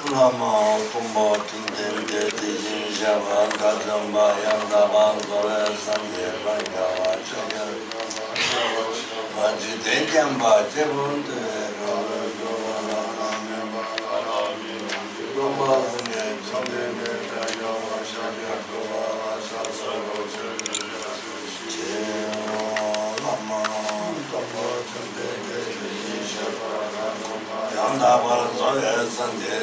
Lama Kumbo Tintin Tejin Java Gajamba Yandaba Zore Sanje Bangawa Chaya Majite Jamba Jebunte Gomba Zunye Chande Kayawa Shaya Kuwa Shasaro Lama Kumbo Tintin Tejin Java Yandaba Zore Sanje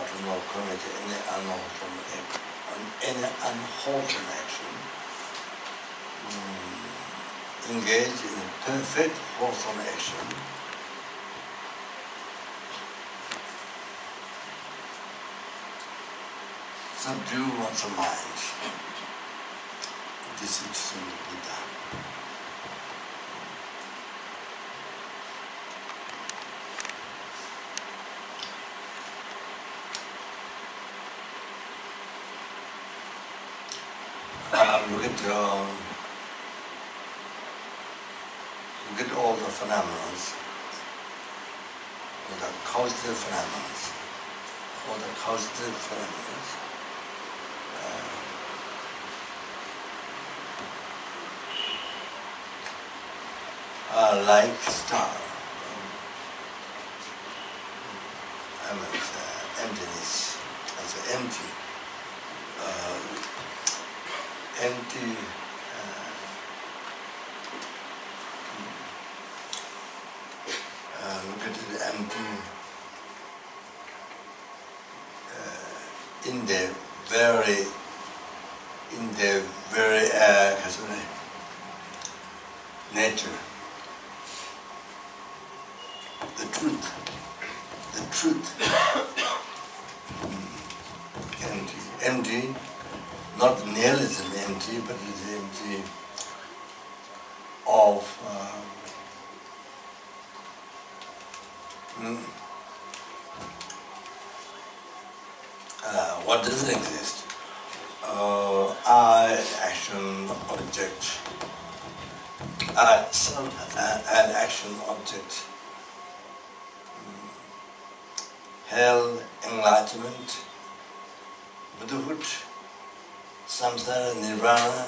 To not commit any unwholesome action, engage in perfect wholesome action, subdue one's mind. This is the Buddha. Look at all the phenomena, the causative phenomena, all the causative phenomena. Like star, emptiness, as empty. Empty, look at it empty in the very nature. The truth, empty. Not nihilism empty, but it is empty of what doesn't exist. I, action, object. An action, object. Hell, enlightenment, Buddhahood, samsara, nirvana,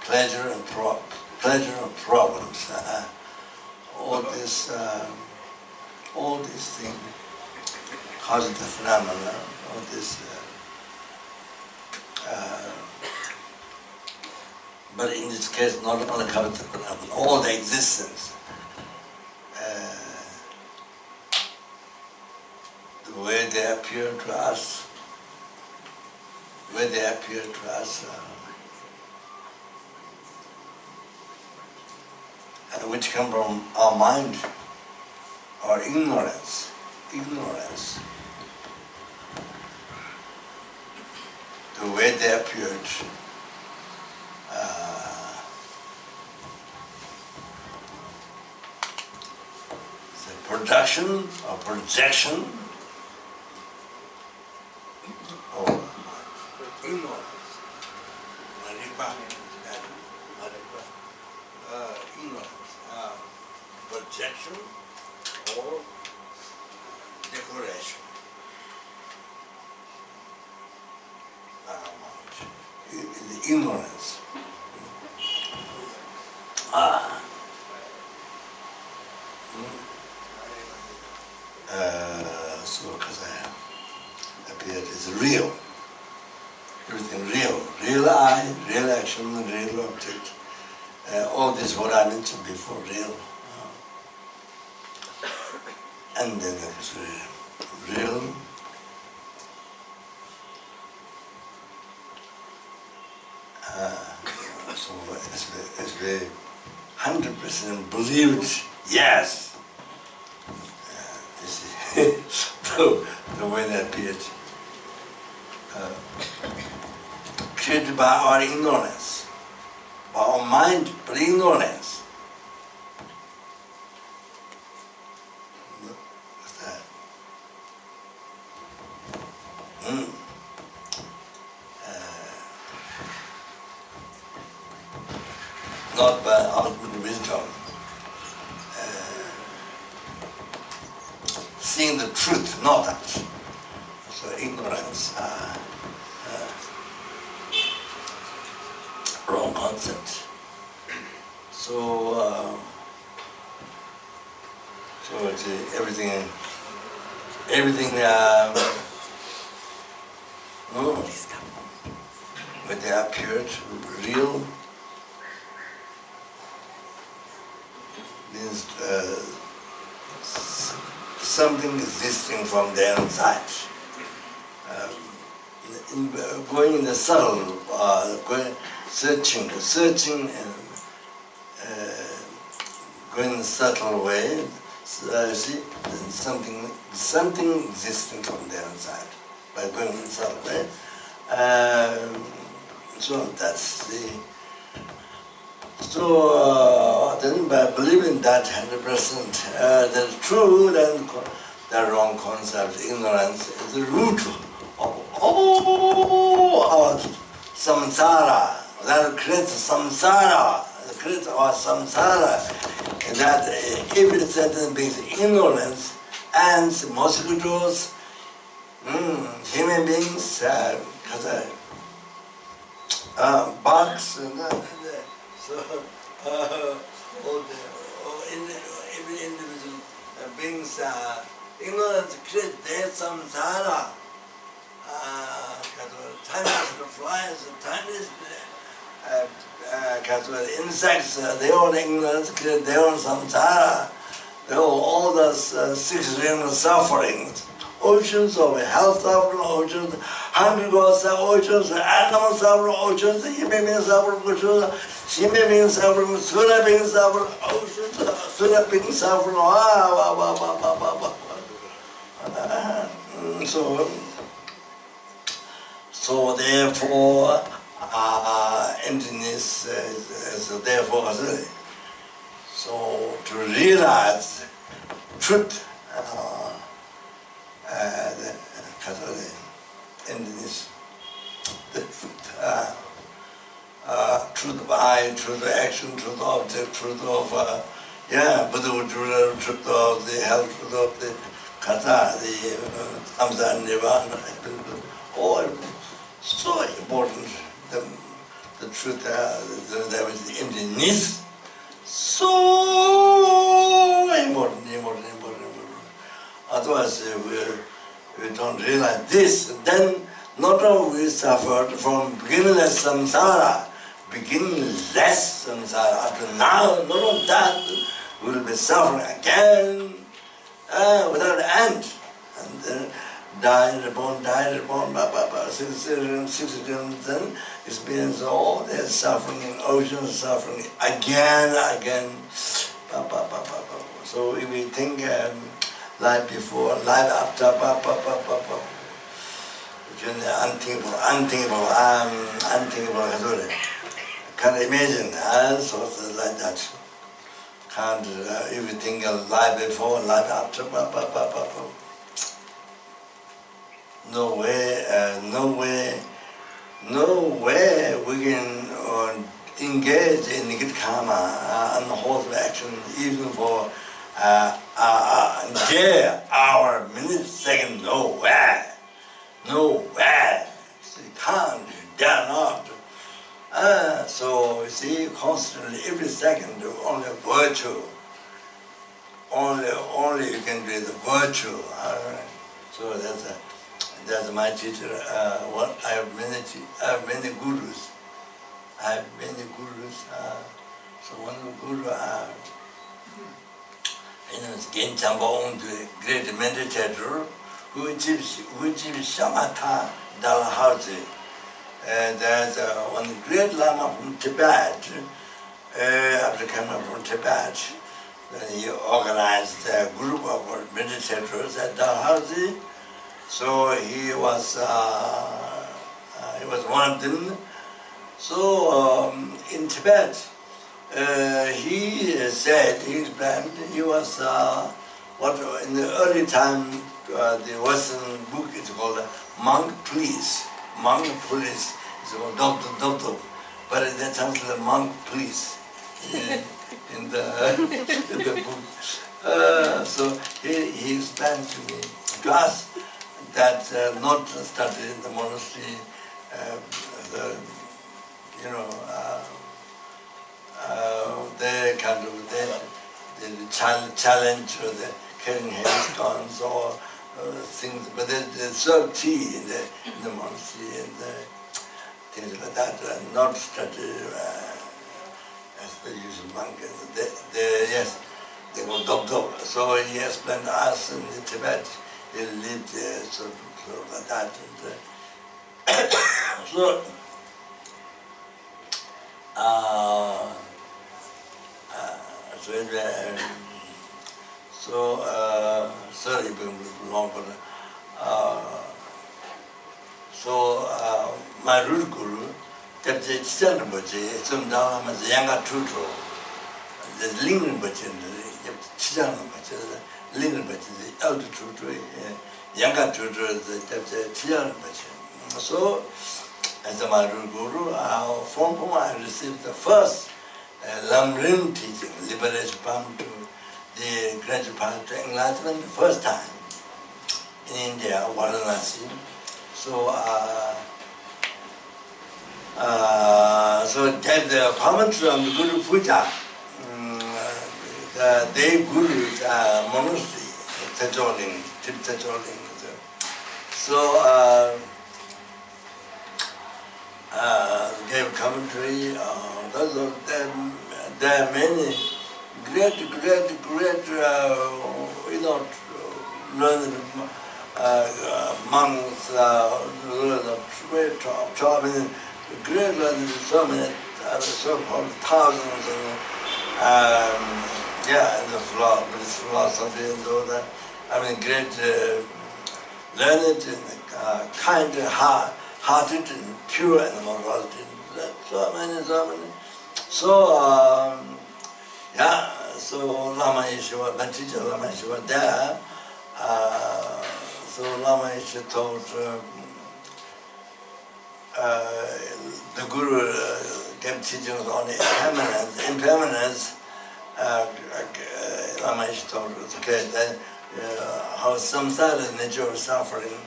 pleasure and problems, all these things cause the phenomena, all this. But in this case, not only cause the phenomena, all the existence. The way they appear to us, which come from our mind, our ignorance. The way they appeared, the production or projection of ignorance. Projection or decoration. The ignorance. So, because I appeared as real. Everything real. Real I, real action, real object. All this what I mentioned before, real. And then there is real. So as we 100% believed, yes. This is the way that appeared. Created by our ignorance, by our mind, but ignorance. What's that? Not by ultimate wisdom. Seeing the truth, not that. So ignorance, wrong concept. So it's, everything. When they appeared real, means something existing from the inside. Going in the subtle, going searching and going in a subtle way. See, something existing from the inside by going in a subtle way. So that's the. So then by believing that 100% that's true, then the wrong concept, ignorance, is the root of our samsara. That creates samsara. Creates our samsara. That every sentence brings ignorance, ants, mosquitoes, human beings, bugs, and so every individual brings ignorance creates their samsara. Tiniest flies, tiniest insects, their own ignorance create their own samsara. All the 6 realms of suffering. Oceans of health suffering, oceans, hungry ghosts, oceans, animal suffering, oceans, human beings suffering, oceans, human beings suffering, sura beings suffering, oceans, sura beings suffering, So therefore, emptiness is therefore. So to realize truth, the emptiness, the truth, truth of I, truth of action, truth of object, truth of Buddha, truth of the health, truth of the kata, the samsara nirvana, all so important. The truth, there was the emptiness. So important. Otherwise, we don't realize this. Then not only we suffered from beginningless samsara, beginningless samsara. Up to now, not only that, we will be suffering again without end. And die, reborn, 6 generations, then experience all that suffering in ocean, suffering again. So if we think life before, life after, unthinkable, can't imagine, so like that. Can't, if you think of life before, life after, no way we can engage in negative karma, unwholesome action, even for day, hour, minute, second, nowhere. You can't, dare not. So you see, constantly, every second, only virtue. Only you can do the virtue. So that's my teacher. What I have many gurus. So one guru, Gen Chambon, the great meditator, who achieved Shamatha Dalahousie. There's one great Lama from Tibet, after coming from Tibet. Then he organized a group of meditators at Dalhousie. So he was one of them. So in Tibet, he said, he explained, he was what in the early time the Western book is called monk police. Monk police is called doctor, but they translate monk police in the book. So he explained to us that not started in the monastery, they kind of they challenge the carrying hailstones or things, but they serve tea in the monastery and things like that, and not study as the usual monk. Yes, they go dub. So he explained to us in Tibet. They lived sort of like that. And, sorry, it's been long, but my root guru, Kyabje Rinpoche, some down as a younger tutor, the Ling Rinpoche, Ling Rinpoche, the elder tutor, younger tutor, the Kyabje Rinpoche. So, as my root guru, from whom I received the first Lamrim teaching, liberation path to the graduate path to enlightenment, the first time in India, Varanasi. So, so gave the commentary on the Guru Puja. The Guru's monastery, Ling, Tibetan Ling. So, gave commentary. There are many great, learned monks, great learned, so many, so-called thousands, in the philosophy and all that. Great learned and kind-hearted and pure and morality. So many. So, so Lama Yeshe, my teacher Lama Yeshe was there. So Lama Yeshe told the Guru gave teachings on impermanence. Lama Yeshe told us, okay, that how samsara, the nature of suffering,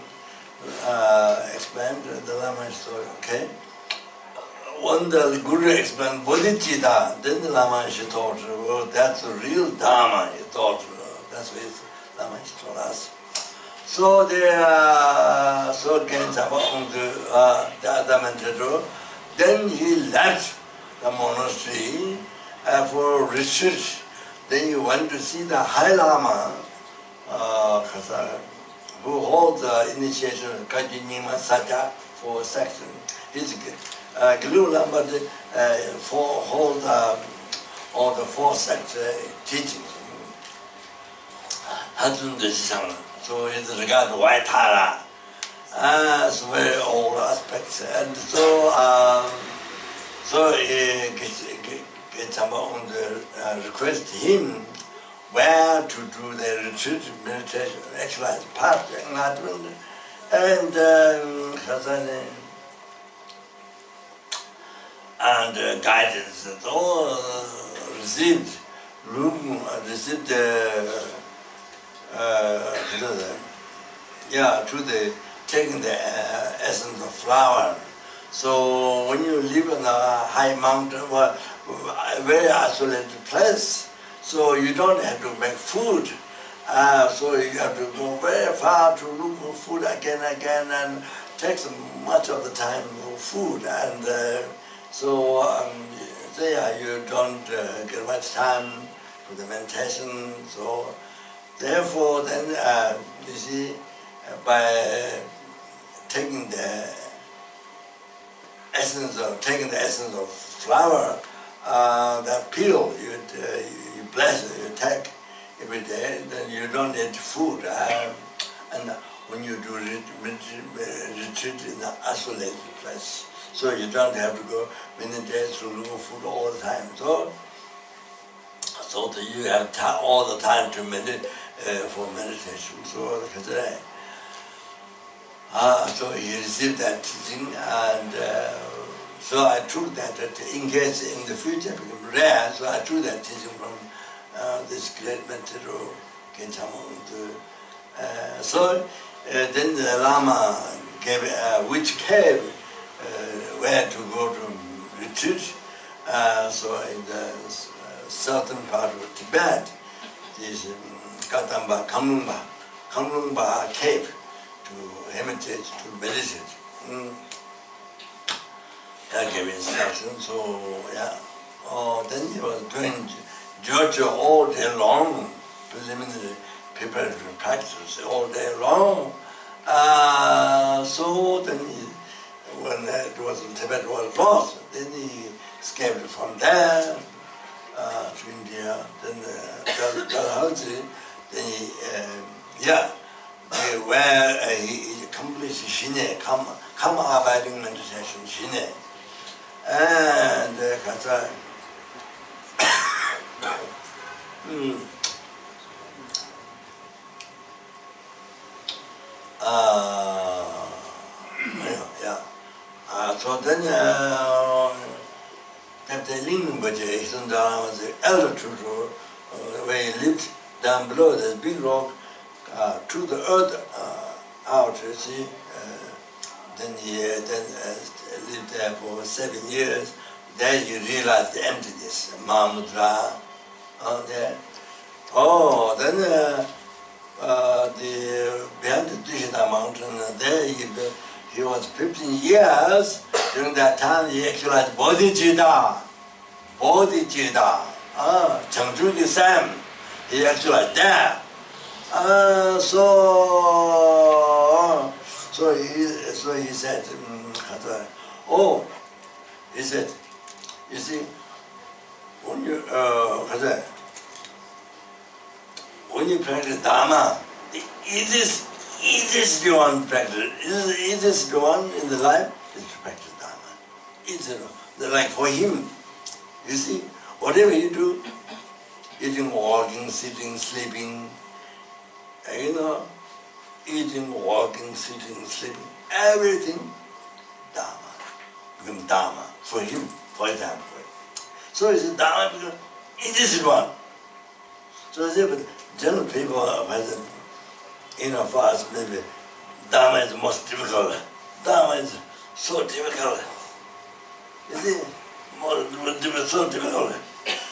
explained. The Lama Yeshe told, okay, when the Guru explained bodhicitta, then the Lama Yeshe thought, well, that's the real Dharma, he thought. That's what Lama Yeshe told us. So they so the other mentor, then he left the monastery for research. Then he went to see the High Lama, who holds the initiation of Kaji Nyingma Satya for section. He's Guru Lama holds all the four sect teachings. So it's regarded White Hara. It's very old aspects. And so gets on the request him where to do the retreat, meditation, exercise, path, enlightenment, and guidance. It's all received. Received to the taking the essence of flower. So when you live in a high mountain, or a very isolated place, so you don't have to make food. So you have to go very far to look for food again, and takes much of the time for food. And so there you don't get much time for the meditation. So therefore, then you see, by taking the essence of flower, that peel you bless it, you take every day, then you don't need food. And when you do retreat in an isolated place, so you don't have to go many days to look for food all the time. So that you have all the time to for meditation. So he received that teaching, and so I took that in case in the future it became rare. So I took that teaching from this great mentor, Kenchamon. So then the Lama gave which cave where to go to retreat. So in the southern part of Tibet, this Katamba, Kamlungba cave to hermitage, to meditate. That gave instruction, so yeah. Then he was doing Georgia all day long, preliminary preparatory practice all day long. So then when Tibet was lost, then he escaped from there to India. Then Dalhousie, then where he completed Shine, Kama abiding meditation, Shine. And so then Captain Ling was the elder tutor, where he lived down below this big rock, to the earth out, you see. Then he lived there for 7 years. There you realize the emptiness, Mahamudra, there. Then behind the Dishita mountain, there he was 15 years. During that time, he actualized bodhicitta. Changchuki Sam, he actualized there. So he said, he said, you see, when you practice Dharma, the easiest one practice, easiest one in the life is to practice Dharma. Easiest one. Like for him, you see, whatever you do, eating, walking, sitting, sleeping, eating, walking, sitting, sleeping, everything, Dharma. Become Dharma for him, for example. So it's Dharma because it is one. So but general people for us maybe Dharma is the most difficult. Dharma is so difficult. You see, more so difficult.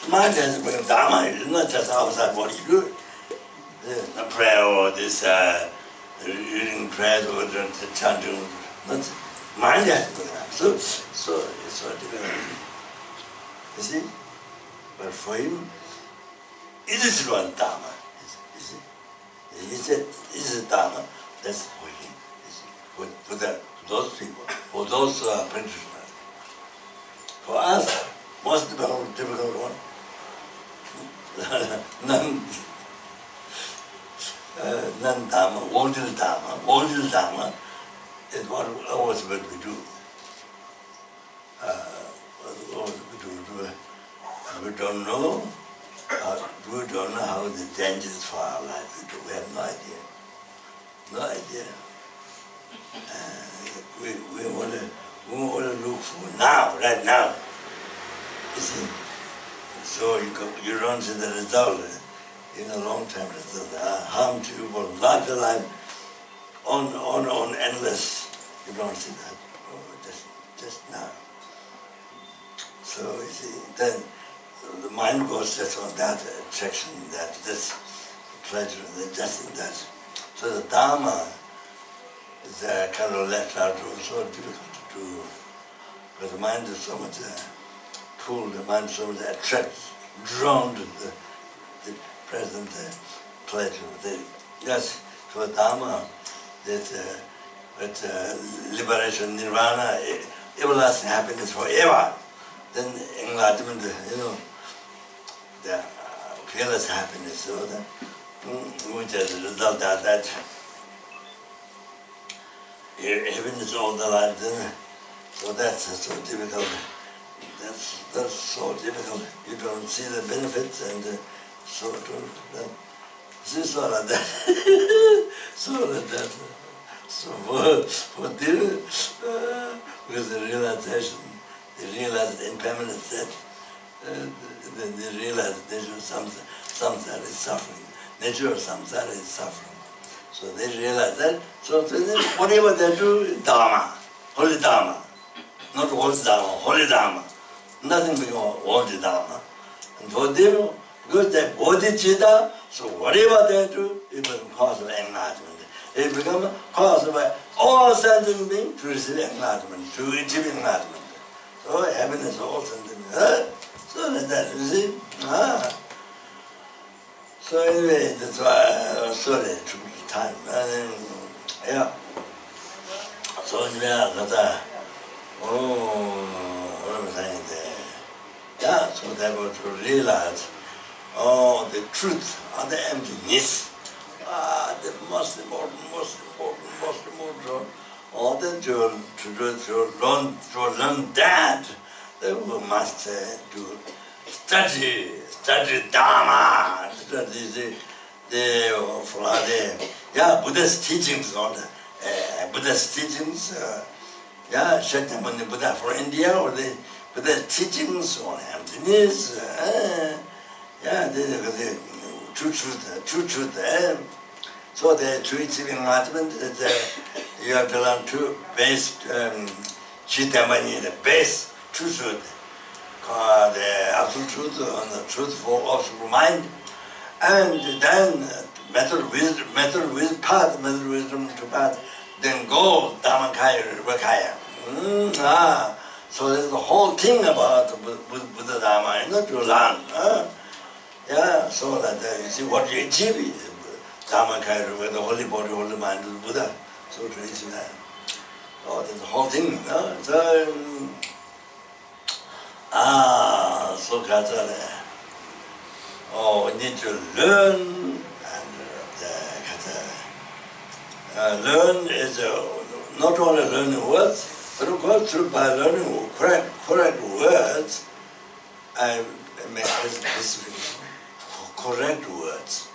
Mind has become Dharma, it's not just outside what you do. The prayer or this reading prayer or the chanting, not mind has become. So it's so difficult. You see? But for him, it is one Dharma. You see? He said, it is Dharma, that's for him. For those people, for those practitioners. For us, most difficult one, non-Dharma, Wodil Dharma is what always what we do. Always we do. We don't know. We don't know how the dangers for our life. We have no idea. No idea. We want to look for now, right now. You see? So you don't see the result in a long time. Harm to you for larger life on endless. You don't see that. Just now. So you see, then the mind goes just on that attraction, this pleasure, just in that. So the Dharma is kind of left out, so difficult to do. But the mind is so much pulled, the mind is so much attracted, drawn to the present pleasure. Yes, so Dharma, that liberation, nirvana, everlasting happiness forever. Then enlightenment, the fearless happiness, so that, which is a result of that happiness all the life. Then, so that's so difficult. That's so difficult. You don't see the benefits and so don't. This all of that. So like that. So for this, with the realization. They realize the impermanence that they realize the nature of samsara is suffering. Nature of samsara is suffering. So they realize that. So then whatever they do is Dharma, holy Dharma. Not holy Dharma, holy Dharma. Nothing becomes holy Dharma. And for them, because they're bodhicitta, so whatever they do, it becomes cause of enlightenment. It becomes cause of all sentient beings to receive enlightenment, to achieve enlightenment. So happiness also. So like that, you see? So anyway, that's why, sorry, it took time. Yeah. So anyway, what am I saying there? Yeah, so they were to realize, the truth and the emptiness. The most important. Or then to learn that, they must study Dharma, study the Buddha's teachings on Buddha's teachings, Shakyamuni Buddha for India, or the Buddha's teachings on emptiness, the true truth. So the true achieving enlightenment, you have to learn two base, Chitamani, the base true truth, the absolute truth and the truthful absolute mind, and then method wisdom to path, then go Dhammakaya, Vakaya. So there's the whole thing about Buddha Dharma, not to learn. So that you see what you achieve is Dhammakaya, the holy body, holy mind of Buddha. So to achieve that. There's the whole thing. So Kata, we need to learn, and learn is not only learning words, but of course by learning correct words, I make this correct words.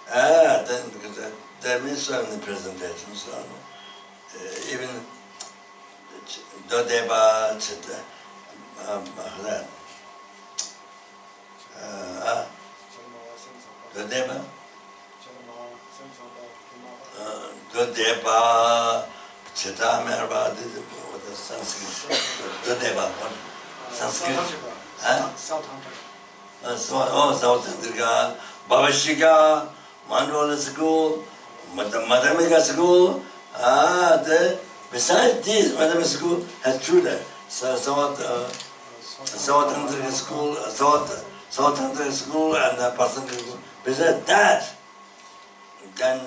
Then because there means so many presentations, even Dodeba, etc. Dodeba, Cheta Merba, Sanskrit. The Nepal one. Sanskrit. South Africa. South Africa. Bhavashika, Mindfulness school, Mathematical school. Besides this, Mathematical school has children. So South Africa school, South Africa school, and Pacific school. Besides that, kind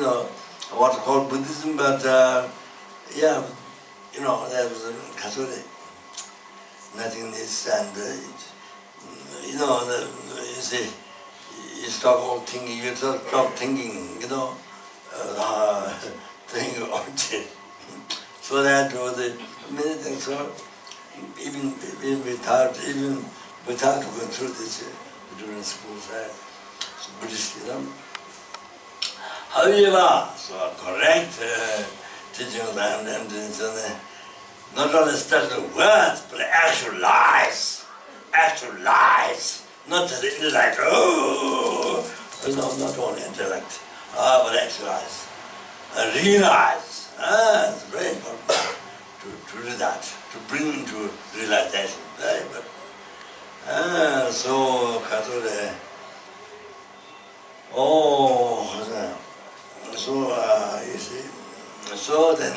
of, what called Buddhism, but there's Catholic. Nothing is, and you see, you stop all thinking, you stop thinking, thinking about it. So that was many things. So even without going through this during schools, Buddhist, However, so correct teaching of them, and not only study the words, but actual lives. Not just intellect, not only intellect, but actual lives. Realize, it's very important to do that, to bring into realization. Very important. So you see, so then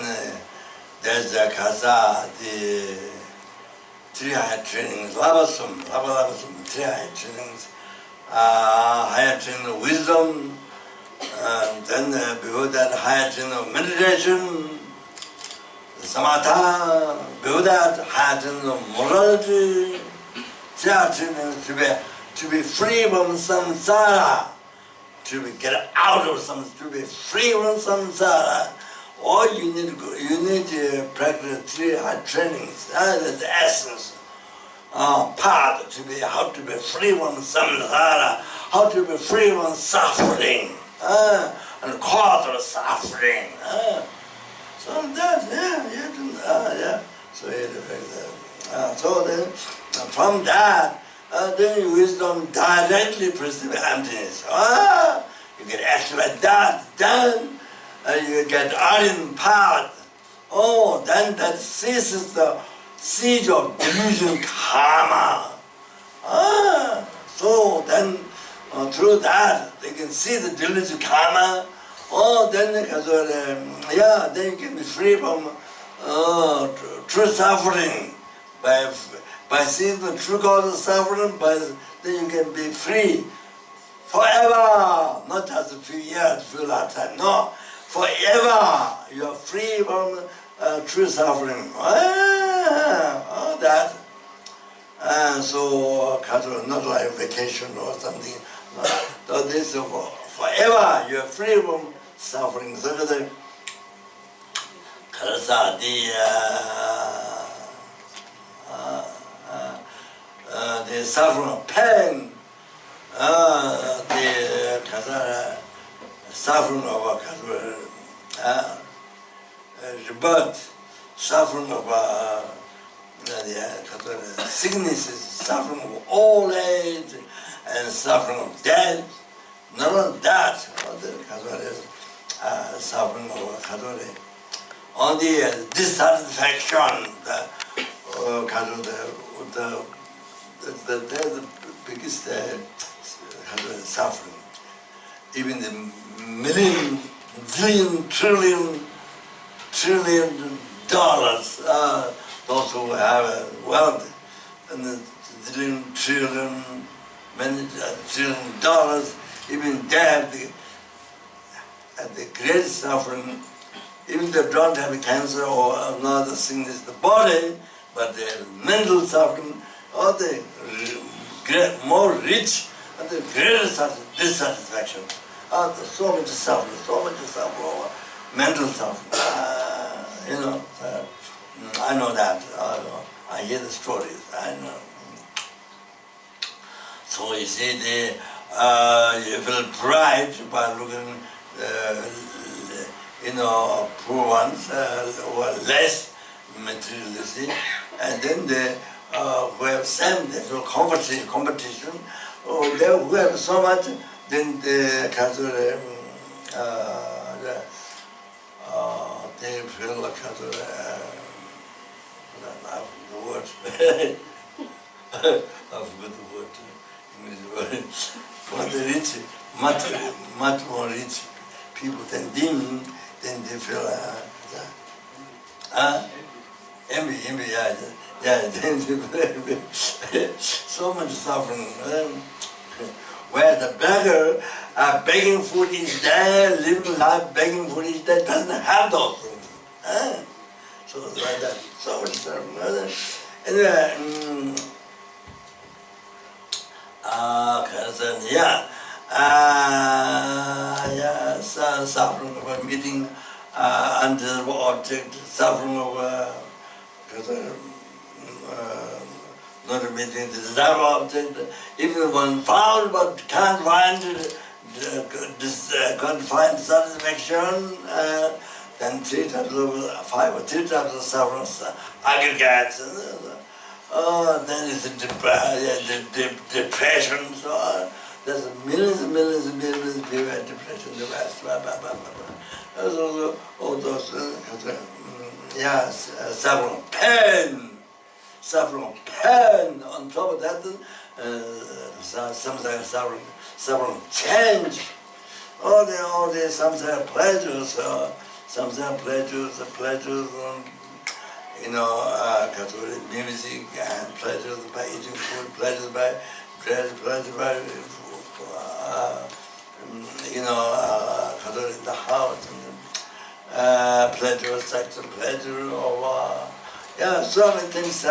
there's the Kasa, the 3 higher trainings, Lama 3 higher trainings, higher training of wisdom, and then before that higher training of meditation, samatha, before that higher training of morality, 3 higher trainings to be free from samsara, to get out of samsara, to be free from samsara. All you need to practice 3 hard trainings. That is the essence. Part to be how to be free from samsara, how to be free from suffering, and cause of suffering. So that, so then from that, then wisdom directly perceives emptiness. You can act like that, then you get iron power. Then that ceases the siege of delusion karma. So then through that they can see the delusion karma. Then then you can be free from true suffering. By seeing the true cause of suffering, then you can be free forever, not just a few years, few lifetime. No. Forever, you are free from true suffering. That. So, not like vacation or something. So this forever, you are free from suffering. So the suffering of pain, the suffering of rebirth, suffering of sicknesses, suffering of old age, and suffering of death. Not only that, suffering of only dissatisfaction, the biggest suffering. Even the million, zillion, trillion dollars, those who have wealth, and the zillion, trillion, many trillion dollars, even they have the greatest suffering. Even they don't have cancer or another sickness in the body, but they have mental suffering, or the more rich and the greatest dissatisfaction. So much suffering, mental suffering. I know that. I hear the stories. I know. So you see, you feel pride by looking, poor ones who are less materialistic, and then they who have same, they feel competition. They who have so much, then they they feel like the word. I forgot the word. English word. For the rich, much more rich people than them, then they feel envy, yeah, then so much suffering. Where the beggar begging food is there, living life begging food is there, doesn't have those things. So it's like that. So much suffering. Anyway, suffering of meeting undesirable object, suffering of not meeting the desirable object, even one found but can't find satisfaction, then 3 types of 5 or 3 types of suffering aggregates. Then it's depression, so on. There's millions and millions and millions of people have depression in the West. There's also all those, suffering, pain. Suffering, pain. On top of that, sometimes suffering, change. All the sometimes pleasures, music, and pleasures by eating food, pleasures by dress, pleasures by, in the house, pleasure, sexual pleasure, or so many things.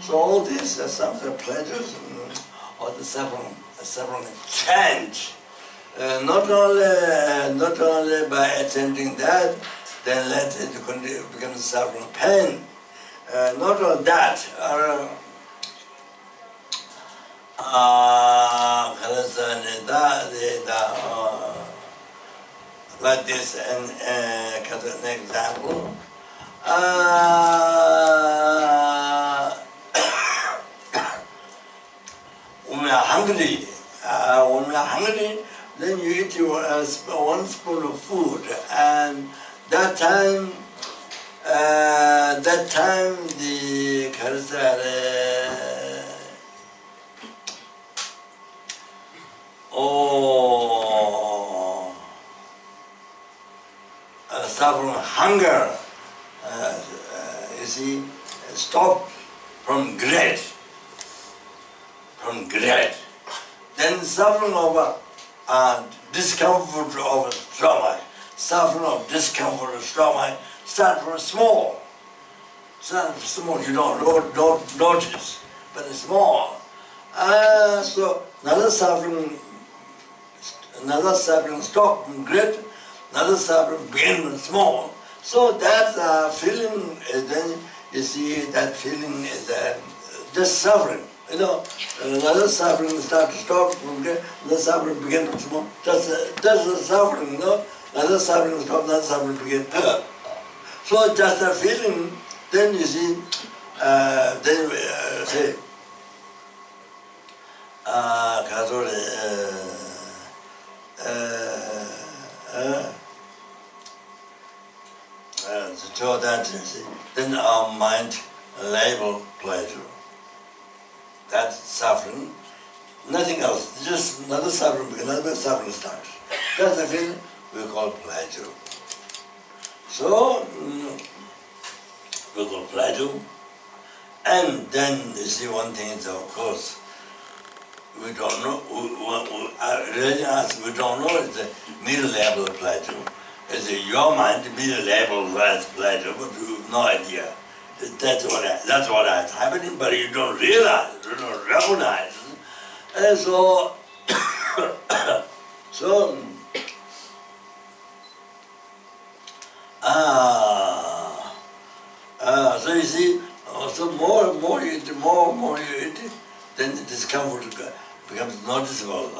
So all these sometimes pleasures, or the suffering change. Not only by attending that, then let it become suffering pain. Not only that, like this, an example. When we are hungry, then you eat your 1 spoon of food, and that time the suffering hunger, you see, stop from greed. Then suffering of discomfort of stomach, start from small. You don't notice, but it's small. So another suffering stop from great, another suffering begin with small. So that feeling, then you see that feeling is just suffering. Another suffering start to stop from great, another suffering begin with small. That's the suffering, Another suffering stop, another suffering begin. So just a feeling, then you see, then we say, so that then our mind label pleasure. That's suffering, nothing else, just another suffering, another suffering starts. That's the feeling we call pleasure. So, we call pleasure, and then you see one thing is, of course, we don't know, we don't know it's the middle level of pleasure. It's your mind, the middle level of pleasure, but you have no idea. That's what is happening, but you don't realize, you don't recognize. And so, so you see, so more you eat, then the discomfort becomes noticeable,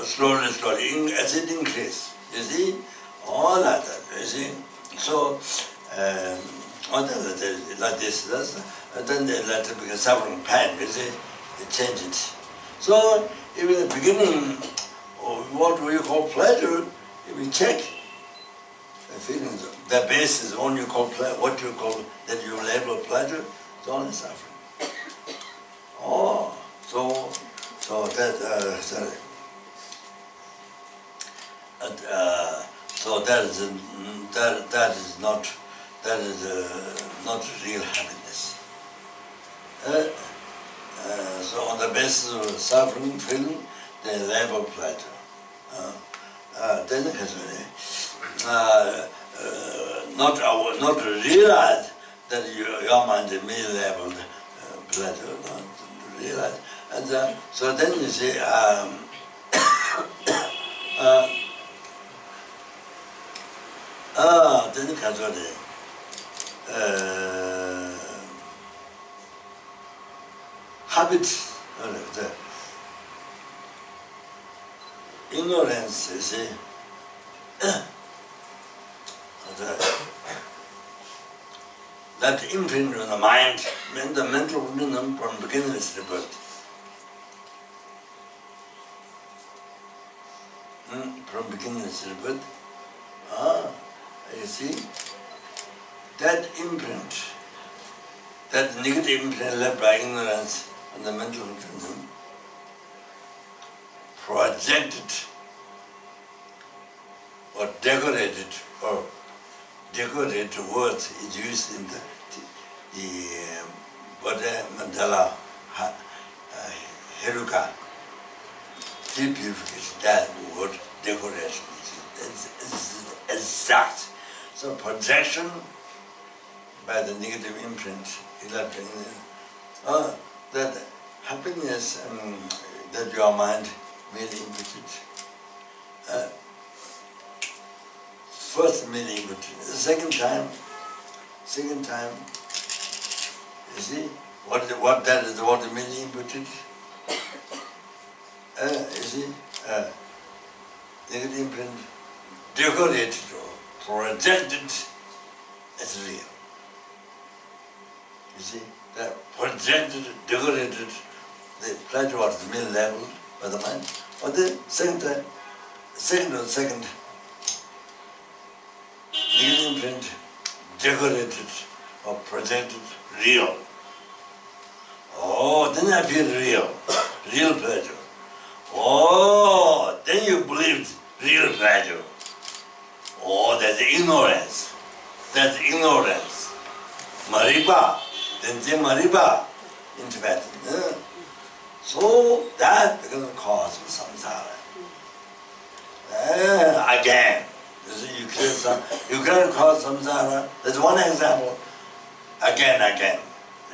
slowly, as it increases. You see, all like that. You see, so like this, then let it become suffering pain. You see, they change it. So even in the beginning, what we call pleasure, if we check the feelings, the base is only called what you call that you label pleasure, it's only suffering. Oh, so that sorry. So that is not real happiness. So on the basis of suffering, feeling, they label pleasure. Then not realize that your mind may labeled pleasure, not realize. And so then you say, then habits, the ignorance, you see, that imprint on the mind, and the mental minimum from beginningless rebirth. From beginningless rebirth. You see, that imprint, that negative imprint left by ignorance and the mental minimum, projected or decorated words is used in the Buddha Mandala Heruka deep purification, that word decoration is exact. So projection by the negative imprint, that happiness that your mind merely imputed. First merely imputed. The second time, you see, what that is what merely imputed. You see, negative imprint decorated or projected as real. You see, that projected, decorated, the pleasure was merely labeled by the mind. But the second, negative imprint decorated or projected real. Oh, then I feel real pleasure. Oh, then you believed real pleasure. Oh, that's ignorance. Maripa, then the Maripa in Tibetan. So that becomes the cause of samsara. Again, you can't cause samsara. That's one example. Again.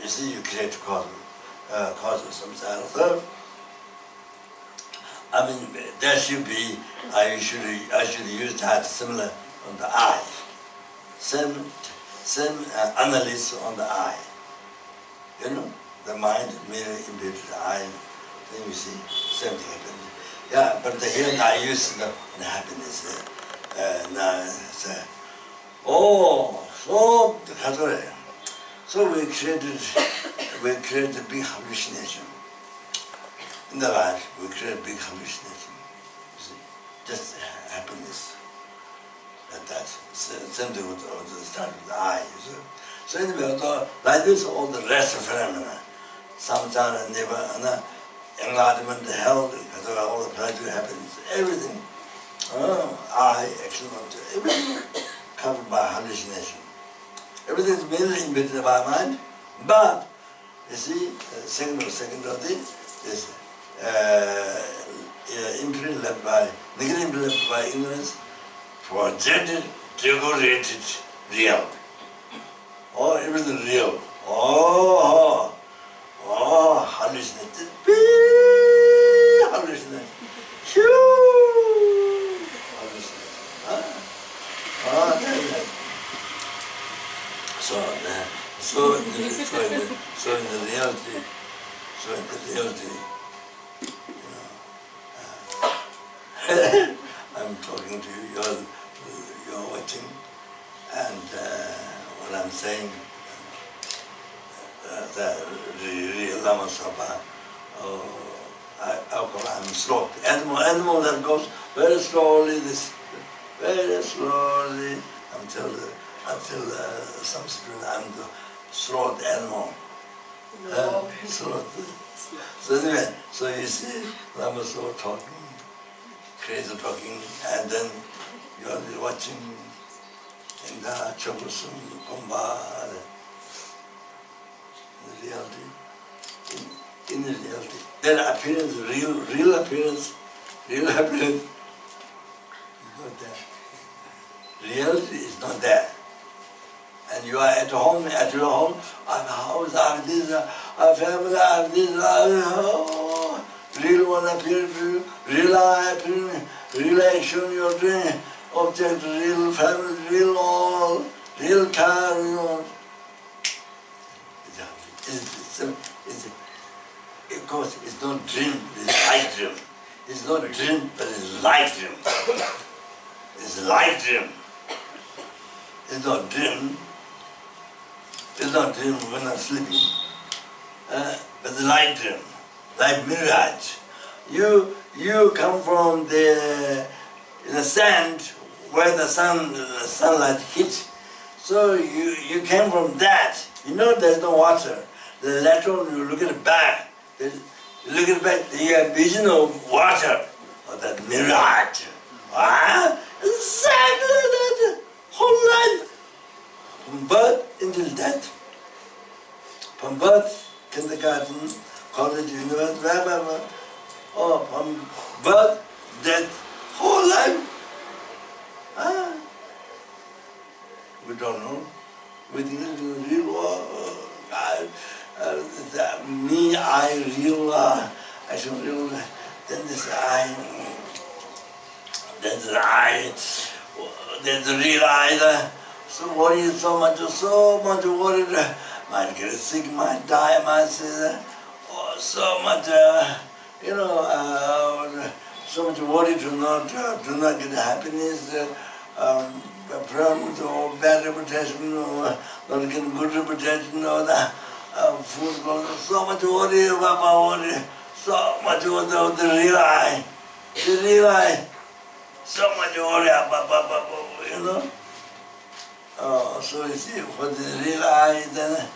You see, you create cause of samsara. So, I mean, there should be, I should use that similar on the eye. Same analysis on the eye. You know, the mind merely imbued the eye. Then you see, same thing happens. Yeah, but here I use the happiness. So we created a big hallucination. In the life, we create big hallucination. You see, just happiness. And that's same thing with the start with the eye. So anyway, like this, all the rest of phenomena, samsara, nirvana, enlightenment, health, all the pleasure, happiness, everything, eye, action, everything covered by hallucination. Everything is mainly embedded by mind, but you see, second of this imprint left by, negative imprint left by ignorance, projected, decorated, real. Oh, everything real. Hallucinated. Hallucinated. Huge hallucinated. So in the reality, I'm talking to you, you're watching, and what I'm saying, the Lama Zopa, I'm slow. Animal that goes very slowly, very slowly, until until some student I'm the slaughter animal. Slaughter. So anyway, so you see, Lama so talking, crazy talking, and then you are watching in the Chokusum, Kumbha, the reality. In the reality. Their appearance, real appearance is not there. Reality is not there. And you are at home, at your home, I have a house, I have this, I have family, I have this, real one appears to you, real eye appears, real action you're doing, object, real family, real all, real car, you know. Of course, it's not dream, it's light dream. It's not dream, but it's light dream. It's light dream. It's not dream. It's not dream when I'm sleeping, but it's light dream, like mirage. You come from the sand where the sunlight hits. So you came from that. You know there's no water. The later on you look at it back. You look at it back, you have vision of water, or that mirage. Exactly that whole life. From birth until death. From birth, kindergarten, college, university, wherever. Oh, from birth, death, whole life. We don't know. We think it's real. Me, I, real, I should real. Then this I, then the I, then the real I. So worried so much worried. Might get sick, might die, might say, so much, so much worried to not get happiness, problems or bad reputation, or not get good reputation, or the food goes, so much worry, so much worry about the real I, so much worry about, you know. So you see, for the real I, then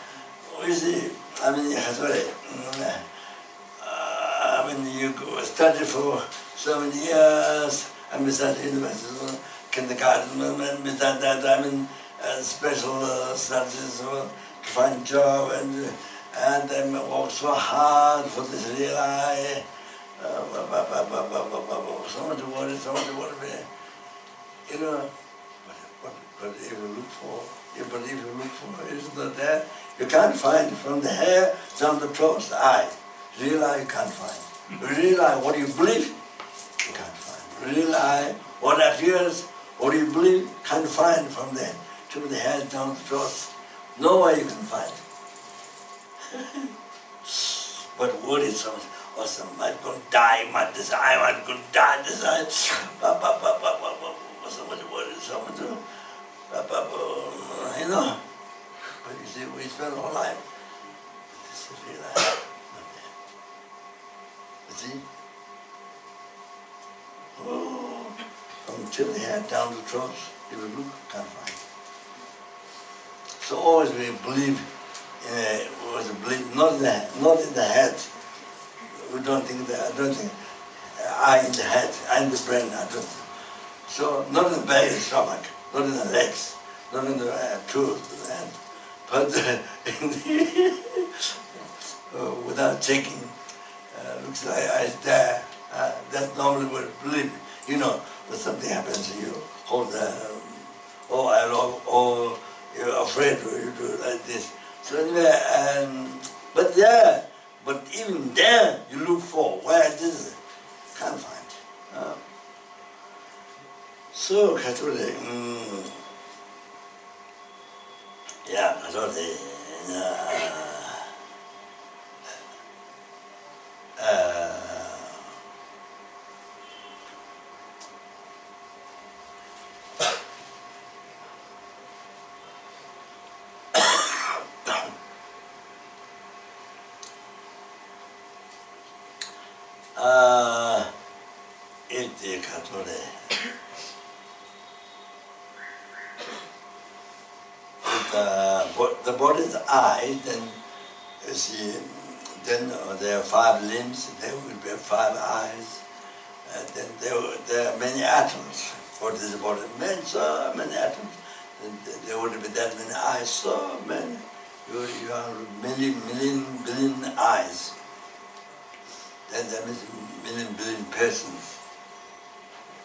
we see, you go study for so many years, and besides university, kindergarten, and besides that, special studies to find job, and then work so hard for this real I, so much worry, you know. But if you look for, it's not there. You can't find from the hair down the toes, the eye. Real eye you can't find. Real eye, what you believe, you can't find. Real eye, what appears, what you believe, can't find from there to the hair down the toes. No way you can find. But what is so much awesome? I'm going to die, this eye, I'm going to die, this eye. So much worry, so much. You know, but you see, we spend our life. This is real life, not there. You see? Oh, from tip the head down the throat, if you look, can't find. So always we believe not in the head. We don't think that. I don't think I in the head, I in the brain. I don't. So not in the belly, stomach. Not in the legs, not in the tooth, but without checking, looks like I die. That's normally what we believe. You know, when something happens to you, hold the, I love, you're afraid, or you do like this. So anyway, but even there, you look for where this is, can't find. So, Catholic, Catholic, eye, then you see, then there are 5 limbs, there will be 5 eyes, and then there are many atoms for this body, so many atoms, and there would be that many eyes, so many, you have million, billion eyes, then that means million, billion persons.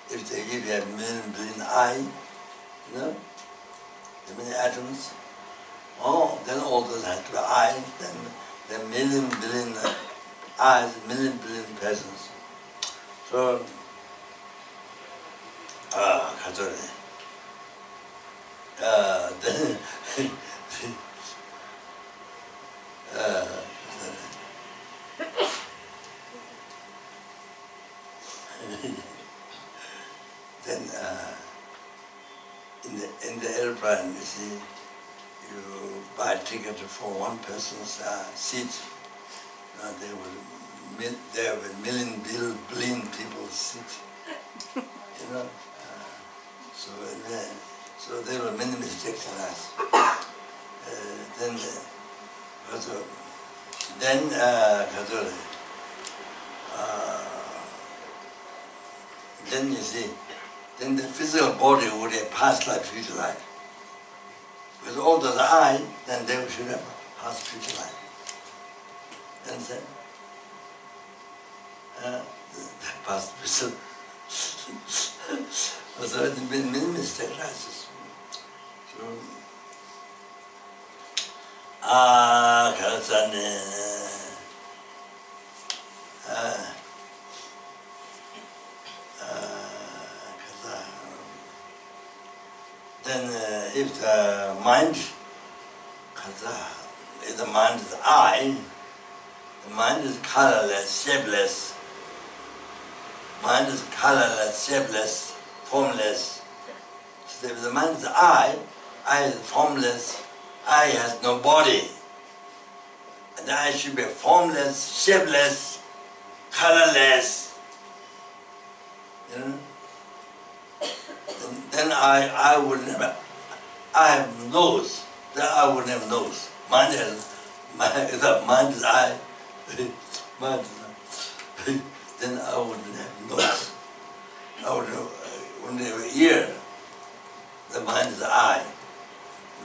If they give you a million, billion eye, you know, the many atoms, then all those have to be eyes, then the million, billion eyes, million, billion persons. So, then, then in the airplane, you see, you buy a ticket for one person's seat. There were million, billion people sit. You know, so there were many mistakes in us. Then you see, then the physical body would have past life, future life. With all those eyes, then they should have past future life. Understand? The past future. So there have been many mistakes. So, then if the mind, if the mind is I, the mind is colorless, shapeless. Mind is colorless, shapeless, formless. So if the mind is I is formless, I has no body. And I should be formless, shapeless, colorless. You know? Then I would never, I have nose, then I would never nose. Mind is I, mind is I. Then I wouldn't have nose. I wouldn't have ear. The mind is I.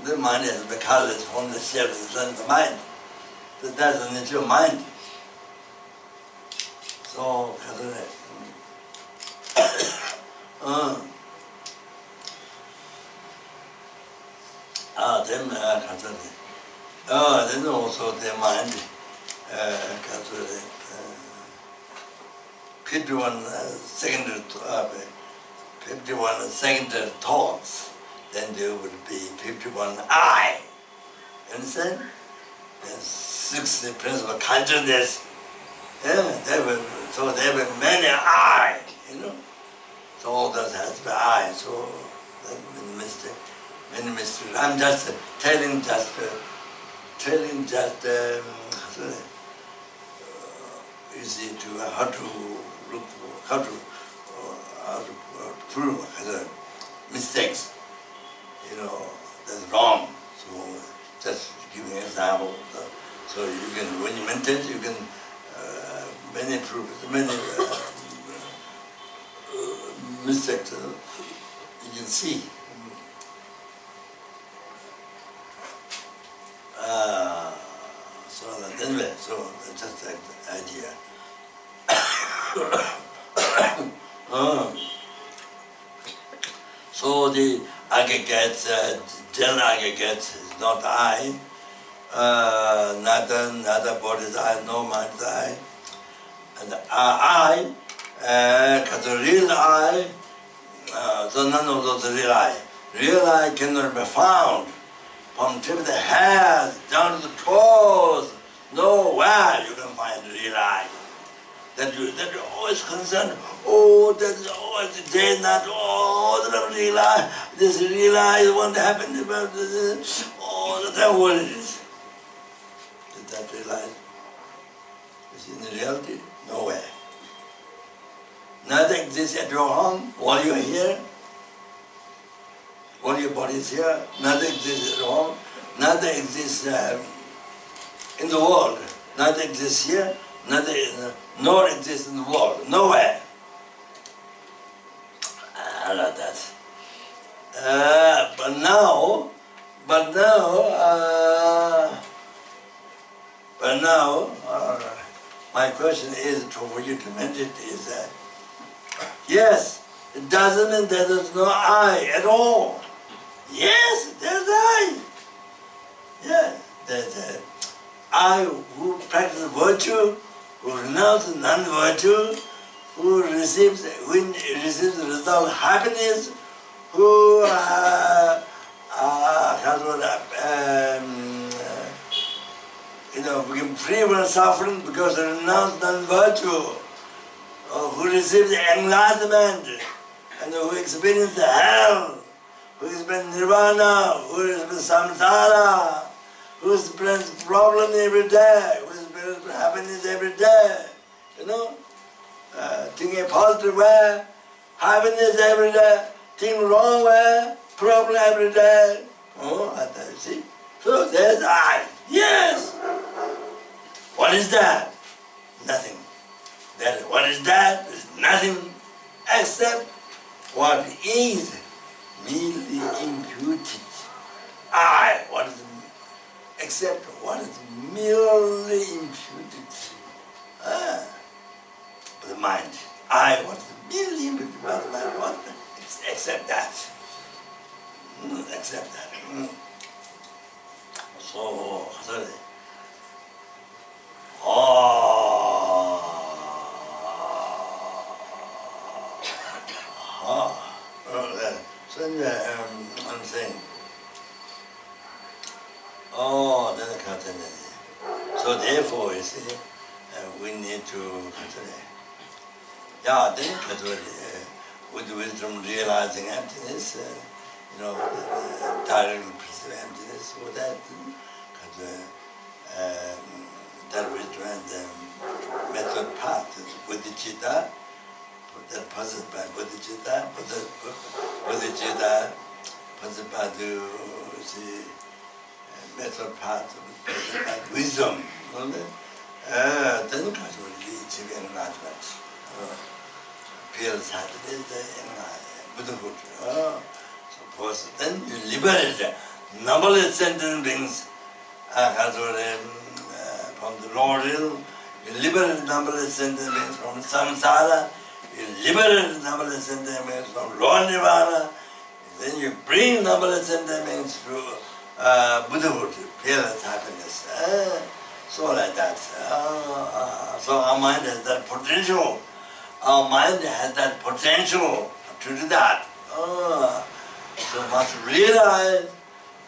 The mind is the colors from the shapes and the mind. So that's the nature of mind. So, then also the mind, 51 secondary thoughts, then there would be 51 I. You understand? And 60 principle consciousness. Yeah, there were many I, you know. So all that has to be I. So many mysteries. I'm just telling you see, to how to look, how to prove mistakes. You know, that's wrong. So just giving an example. So you can, when you meditate, you can many proofs, many mistakes you can see. So anyway, so that's just the idea. So the aggregate, general aggregate is not I, neither body is I, no mind is I. And I, because the real I, so none of those real I. Real I cannot be found. From tip of the head down to the toes, nowhere you can find real I. That you're always concerned, oh, that's always day and night, oh, the real I, this real I won't happen about this, oh, that's what it is. Is that realized? Is in reality? Nowhere. Nothing exists at your home while you're here. While your body is here, nothing exists at home, nothing exists in the world. Nothing exists here, nothing, nor exists in the world, nowhere. I like that. But now, my question is for you to mention is that, yes, it doesn't mean that there's no I at all. Yes, there's I. Yeah, there's I who practices virtue, who renounces non-virtue, who receives the result of happiness, who become free from suffering because they renounce non-virtue, who receives enlightenment, and who experiences hell, who experiences nirvana, who experiences samsara, who experiences problem every day, who experiences happiness every day, thinking positive way, happiness every day, thinking wrong way, problem every day. You see? So there's I. Yes! What is that? Nothing. What is that? There's nothing except what is merely imputed. I. What is except what is merely imputed. The mind. I. What is merely imputed by the mind. What? Except that. Except that. So, sorry. So I'm saying, so therefore, you see, we need to consider. Yeah, then with wisdom realizing emptiness, directly perceive emptiness, with that, that wisdom and the method path, bodhicitta, that passes by bodhicitta, passes by the method path, passes by wisdom, then reaching enlightenment. Feels happiness, Buddhahood. Suppose then you liberate numberless sentient beings from the Lord realm, you liberate numberless sentient beings from samsara, you liberate numberless sentient beings from Lord Nirvana, then you bring numberless sentient beings to Buddhahood, fearless happiness. So like that. So our mind has that potential. Our mind has that potential to do that. So must realize,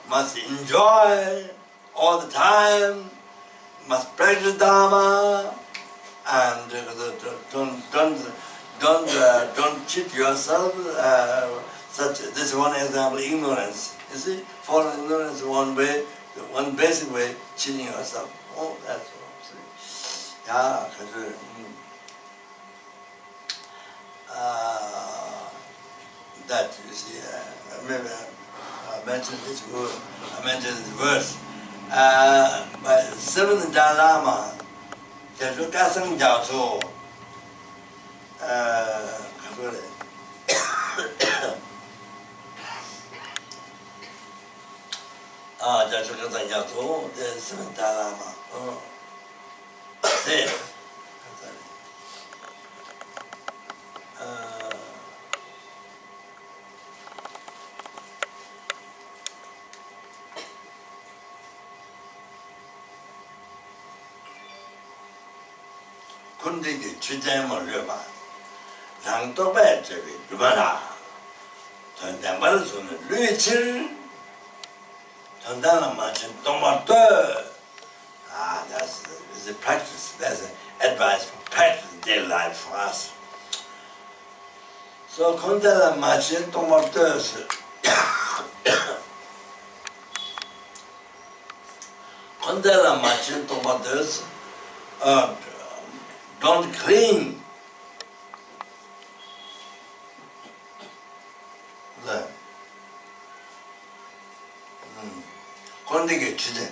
must enjoy all the time, must practice Dharma, and don't cheat yourself. This is one example, ignorance. You see, for ignorance, one way, one basic way, cheating yourself. That's all. See? Yeah, that you see, maybe I mentioned this word, I mentioned this verse. By seventh Dalai Lama, there's a Kasang Jiao there's a Kasang Jiao, there's seventh Dalai Lama. Say, 군대기 주제물 려봐. 랑도배 저기 르바라. 전담발 손을 르칠. 전담을 맞춘 동물도. That's the practice. That's the advice for practice daily life for us. So 건달을 맞춘 동물도. 건달을 맞춘 동물도. Don't cling. 건데기 주제.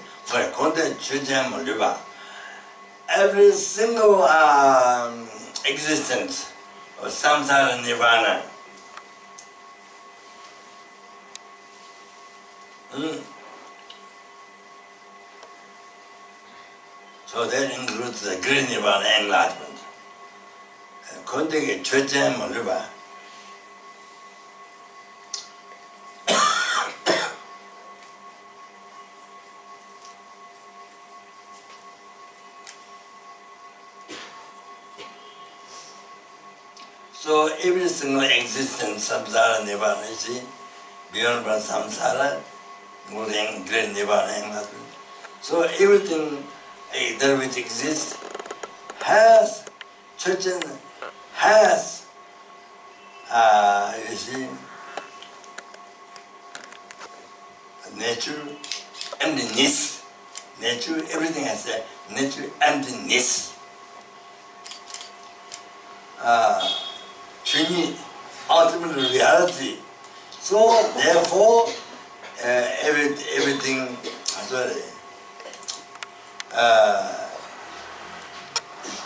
every single existence of samsara nirvana. So that includes the great nirvana enlightenment. Konde Choe Moluba. So every single existence, samsara nirvana, you see, beyond samsara, including great nirvana enlightenment. So everything that which exists has, Choe has, you see, nature, emptiness. Nature, everything has a nature, emptiness. Ultimate reality. So therefore, everything,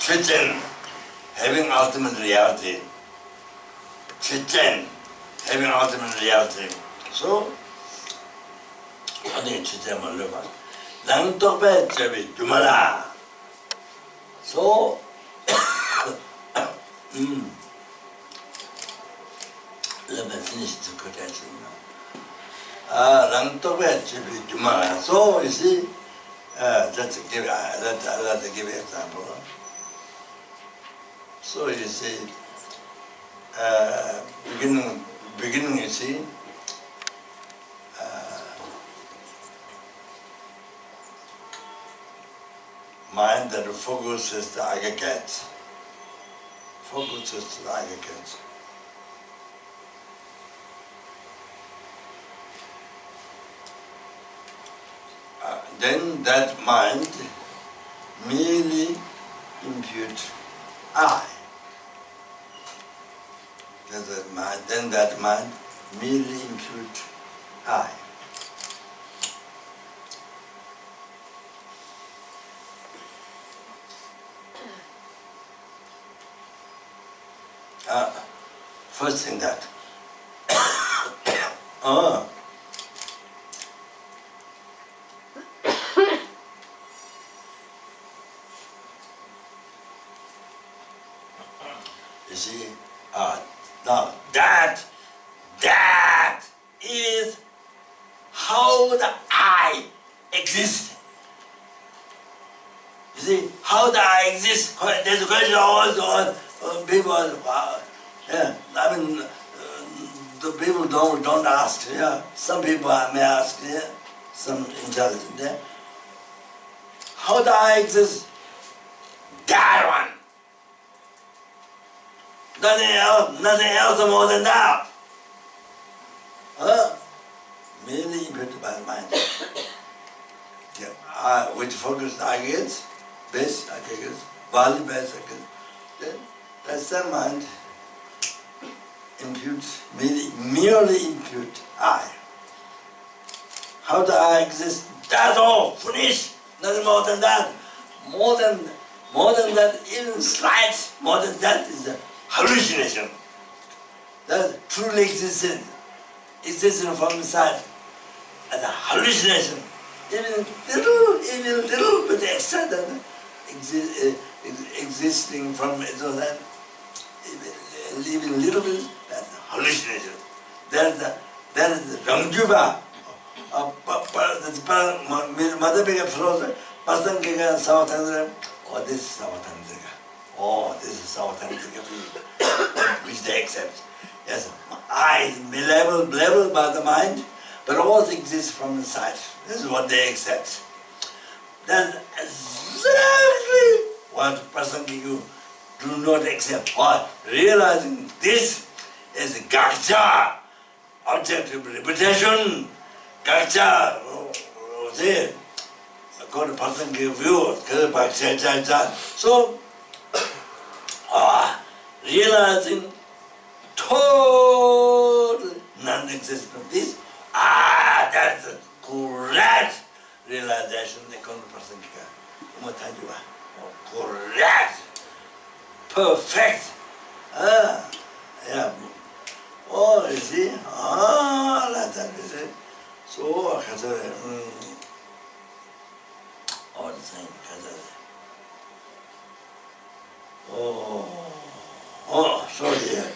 Tibetan having ultimate reality. Tibetan having ultimate reality. So, I think Tibetan will live on. Lang Tope Chabi Jumala. So, let me finish the quotation now. Lang Tope Chabi Jumala. So, you see, let's give an example. So you see, beginning you see, mind that focuses the aggregate. Focuses the aggregate. Then that mind merely imputes I. Then that mind merely imputes I. First thing that. You see, now that is how the I exists. You see, how the I exists. There's a question also people. Yeah, I mean, the people don't ask. Yeah, some people may ask. Yeah, some intelligent. Yeah, how the I exists. That one. Nothing else more than that. Merely imputed by the mind. Yeah, which focus against, base against, value base against. Then that's the mind imputes, merely impute I. How the I exist? That's all. Finish. Nothing more than that. More than that, even slight. More than that is a hallucination. That truly existed from inside as a hallucination. Even little bit extra than existing from that. Even little bit, that's a hallucination. That is the Rangjuba. Mother became frozen. Person gave Savatandra. Oh, this is Savatandra. Oh, this is Savatandra. Which they accept. Yes, I is leveled by the mind, but also exists from inside. This is what they accept. That's exactly what person you do not accept. Why? Realizing this is Gakcha, objective repetition. Gakcha, see, according to person give view, so realizing total non-existence of this, that's correct. realization, the person correct, perfect. Yeah. Oh, you see? Like that, you see? So, all the same, so dear.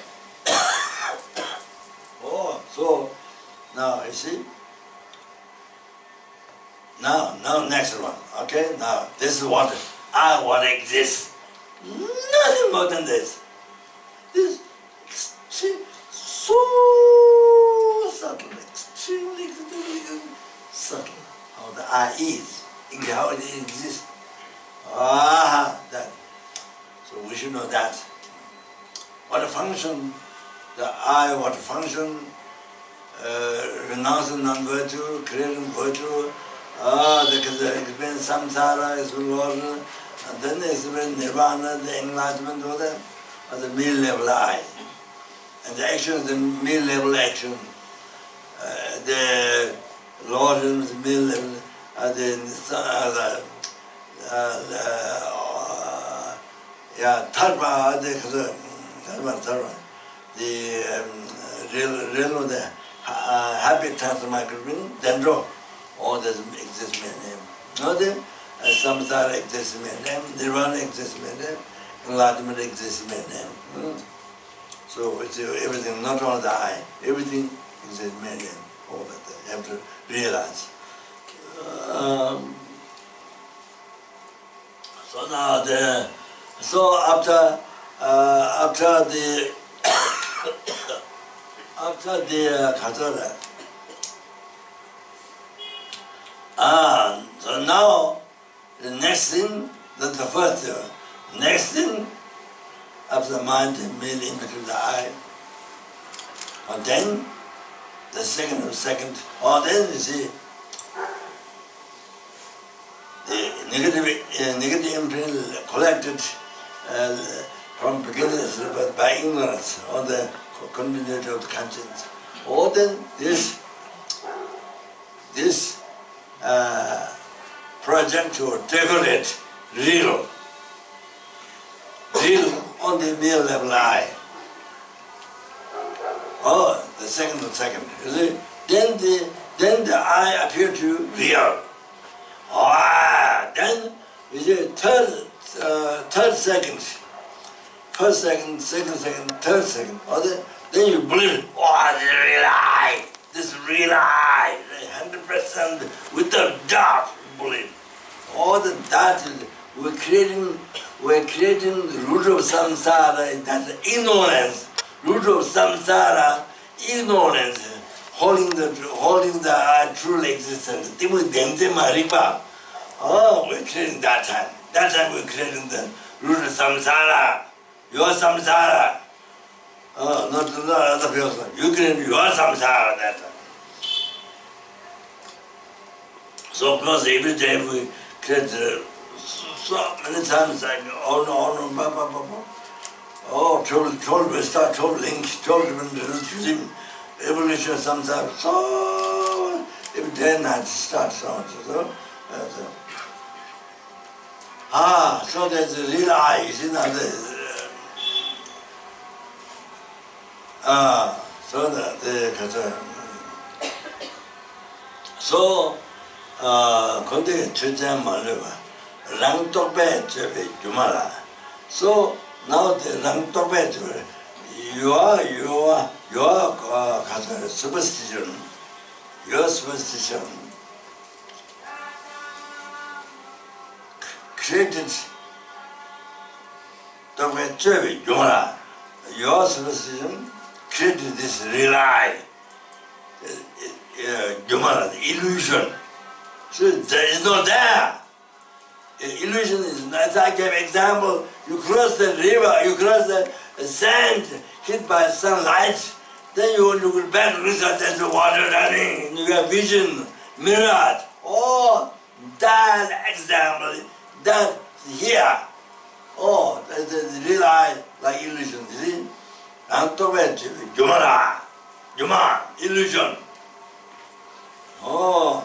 So, now, you see? Now, next one, okay? Now, this is what I want to exist. Nothing more than this. This extreme, so subtle, extremely subtle. How the I is, how it exists. That. So we should know that. What function, the I, what function, renouncing non-virtue, creating virtue, the experience samsara is rewarded, and then the experience nirvana, the enlightenment, all that, the mid-level I. And the action is the mid-level action. The Lord is mid-level, Tarva, the real the happy transformation, Dendro, all that exists in name. No, the samsara exists in name, nirvana exists in name, enlightenment exists in name. So it's everything, not only the I, everything exists in name. All that you have to realize. So now after the Khazara. So now the next thing, that's the first thing. Next thing, after the mind is made in between the eye. And then the second, then you see the negative imprint collected from beginning by ignorance or the continuity of the conscience. Or then this project to decorate real on the mere level I. The second, you see? Then the I appear to real. Then you see third second. First second, second second, third second. Then you believe, this is real I. This is real I. 100% without doubt, believe. All the that is we're creating the root of samsara, that's ignorance. Root of samsara, ignorance, holding the true existence. We're creating that time. That time we're creating the root of samsara. Your samsara. Not other person. You create your samsara that time. So of course every day we create so many times like told we start told Ling, told refugee, evolution samsara. So every day and night start so. So there's a real I, you see now so 건데 최장 말려봐. 랑떡배 저배 주마라. So now the 랑떡배 저 your 가서 superstition. Your superstition created 떡배 저배 주마라. Your superstition created this real I. The illusion. So there is no there. Illusion is, as I gave example, you cross the river, you cross the sand, hit by sunlight, then you look back, result there's the water running, you have vision, mirror. Oh, that example, that here. Oh, that's the real I, like illusion, you see? Jumara, illusion. Oh,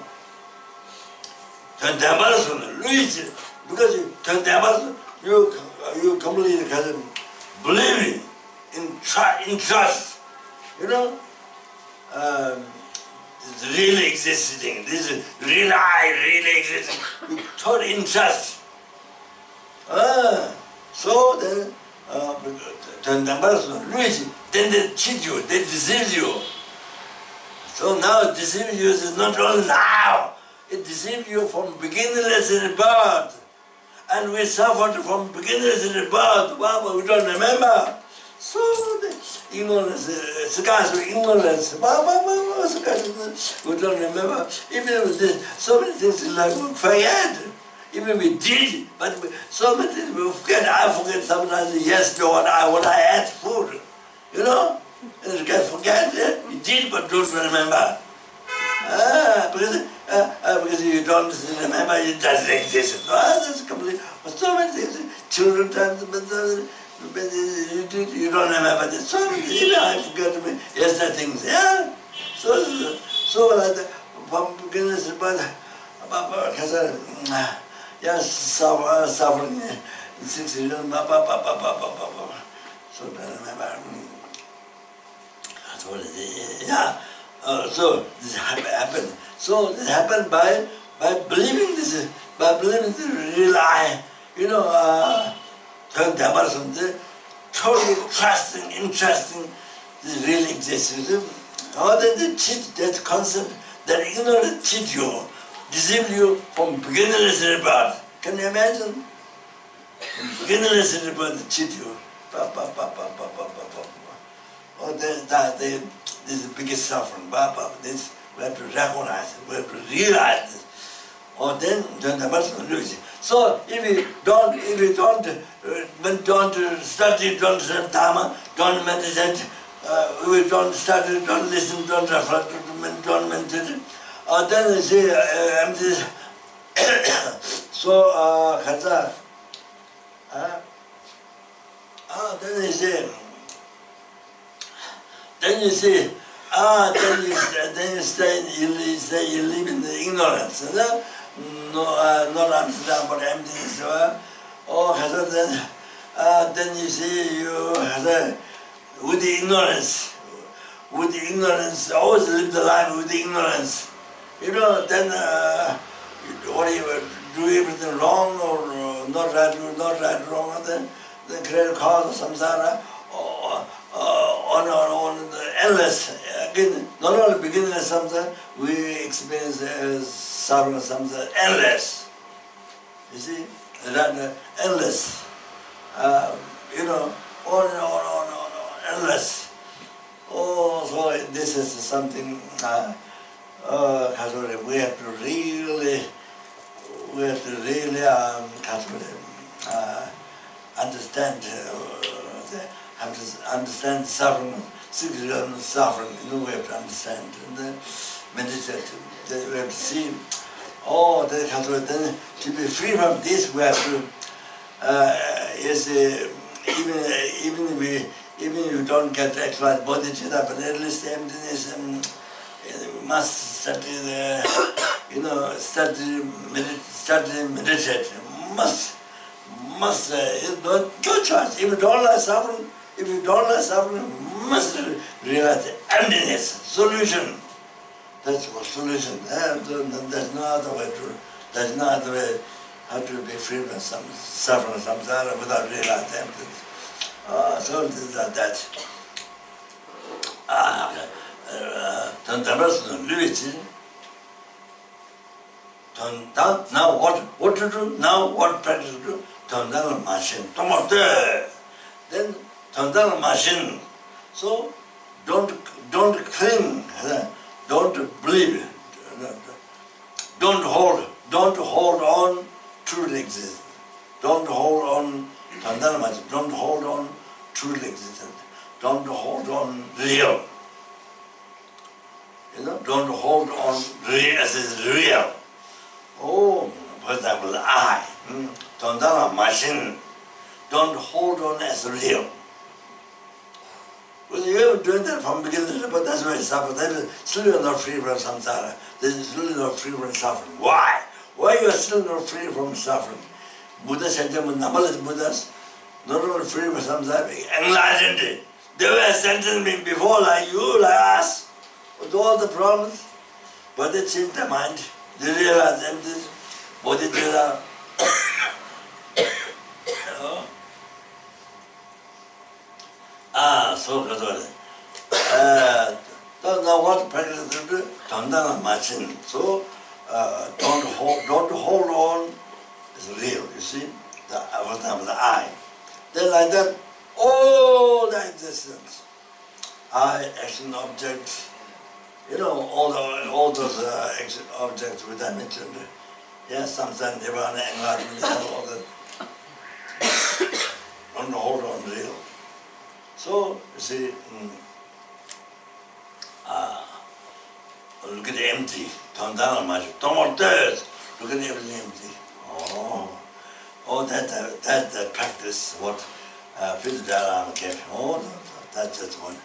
because you completely believe in trust, you know, this really existing, this is real I really existing, you totally in trust. So then, then they cheat you, they deceive you. So now deceive you is not only now, it deceived you from beginningless rebirth. And we suffered from beginningless rebirth, Baba, we don't remember. So the ignorance, ignorance, we don't remember. Even with this, so many things like we forget. Even we did, but so many things we forget. I forget sometimes, yes, Lord, I ate food, you know? And you can forget it. We did, but don't remember. Because you don't remember, it doesn't exist. That's complete. So many things. Children times, you don't remember this. So many things. I forget me. Yes, the things. Yeah. So like from beginners, but yes, suffering. 6 years. So I remember. Yeah. So this happened. So this happened by believing this, by believing the real I. You know, totally trusting, interesting, this really exists. How they cheat that concept, that ignorance cheat you, deceive you from beginningless rebirth. Can you imagine? From beginningless rebirth cheat you. Oh, this is the biggest suffering. This we have to recognize it. We have to realize this. Or then the person will lose it. So if you don't study, don't study Dharma, don't meditate, we don't study, don't listen, don't reflect, don't meditate. Then you see emptiness. So then you see. Then you see, you live in the ignorance, not understand about emptiness. Then you see, with the ignorance, always live the life with the ignorance. You know, then whatever, do everything wrong or not right, wrong, then create cause of samsara, on the endless. Again, not only beginning as samsara, we experience as suffering samsara, endless. You see, that endless. You know, on and on, endless. Oh, so this is something. We have to really, understand. Understand suffering, suffering, you know, we have to understand, and then meditate, then we have to see, then to be free from this, we have to, even if you don't get actual bodhicitta, but at least emptiness, we must study meditate, must, no choice. If you don't like suffering, must realize emptiness, solution. That's what solution. There's no other way how to be free from some suffering, samsara without realizing emptiness. So this is that. Now what to do? Now what practice to do? Then machine. So don't cling, don't believe, don't hold on truly existence. Don't hold on don't hold on truly existence. Don't hold on real. You know, don't hold on real as is real. Oh, for example, I. Machine. Don't hold on as real. Well, you are doing that from beginning, but that's why you suffer. That is still not free from samsara. That is still not free from suffering. Why? Why you are still not free from suffering? Buddha said them, number of Buddhas, not only free from samsara, enlightened. They were sentencing before like you, like us, with all the problems. But they changed their mind. They realized emptiness. Bodhidharma. So good. Now what practice to do? Dandana machin. So don't hold on. It's real. You see, the avatar of the eye. Then like that, all the existence, eye, action, object. You know, all those objects which I mentioned. Yes, samsara, nirvana, enlightenment, all that. Don't hold on real. So, you see, look at the empty. Turn down much. Don't want dirt. Look at everything empty. That's the practice. What Kyabje Lama gave. That's just one.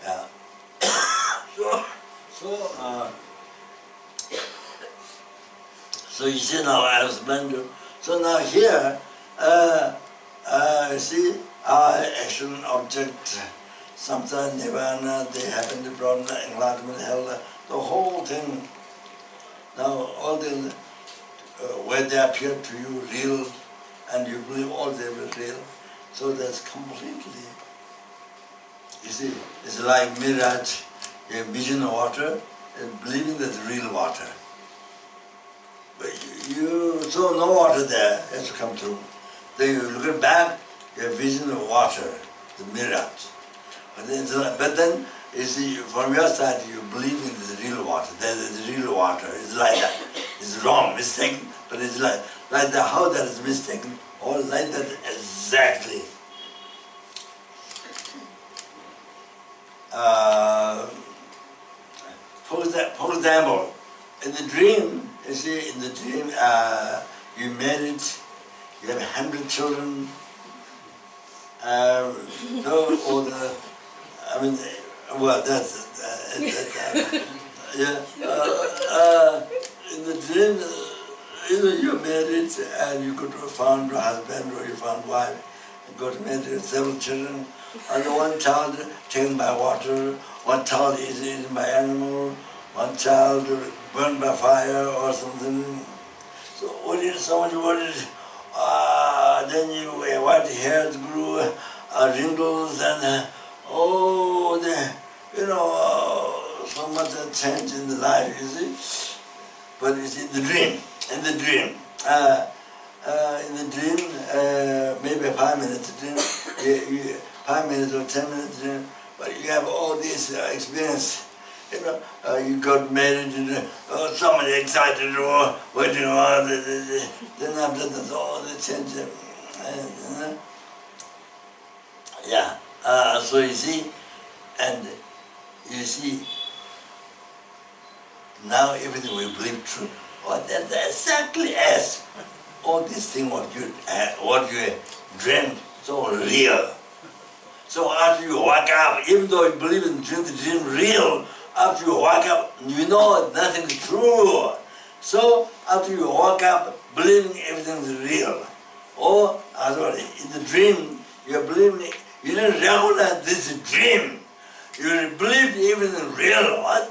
Yeah. So you see now I have explained you. So now here, you see, action, object, samsara, nirvana, they happen to problem, enlightenment, hell, the whole thing. Now all the where they appear to you real, and you believe all they were real. So that's completely. You see, it's like mirage. You have vision of water, and believing that's real water. But you saw no water there, has to come through. Then you look at back, you have vision of water, the mirage. But then you see, from your side, you believe in the real water. That is the real water. It's like that. It's wrong, mistaken, but it's like that. How that is mistaken? All like that exactly. For example, in the dream, you see, in the dream, you married, you have 100 children, yeah. In the dream, you're married and you could found a husband or you found a wife, you got married, several children, and one child taken by water, one child is eaten by animal, one child burned by fire or something. So what is someone worried? Then you white hairs grew, wrinkles, and so much change in the life, you see. But you see, in the dream, maybe 5 minutes dream, 5 minutes or 10 minutes dream, but you have all this experience. You got married, and somebody excited, or what you know, then after that, all the change. So you see, and you see, now everything we believe true. Well, that's exactly as all these things what you dreamed, so real. So after you wake up, even though you believe in the dream real, after you wake up, you know nothing is true. So after you wake up, believing everything is real. Or in the dream, you're believing, you didn't recognize this is a dream. You believed everything real. What?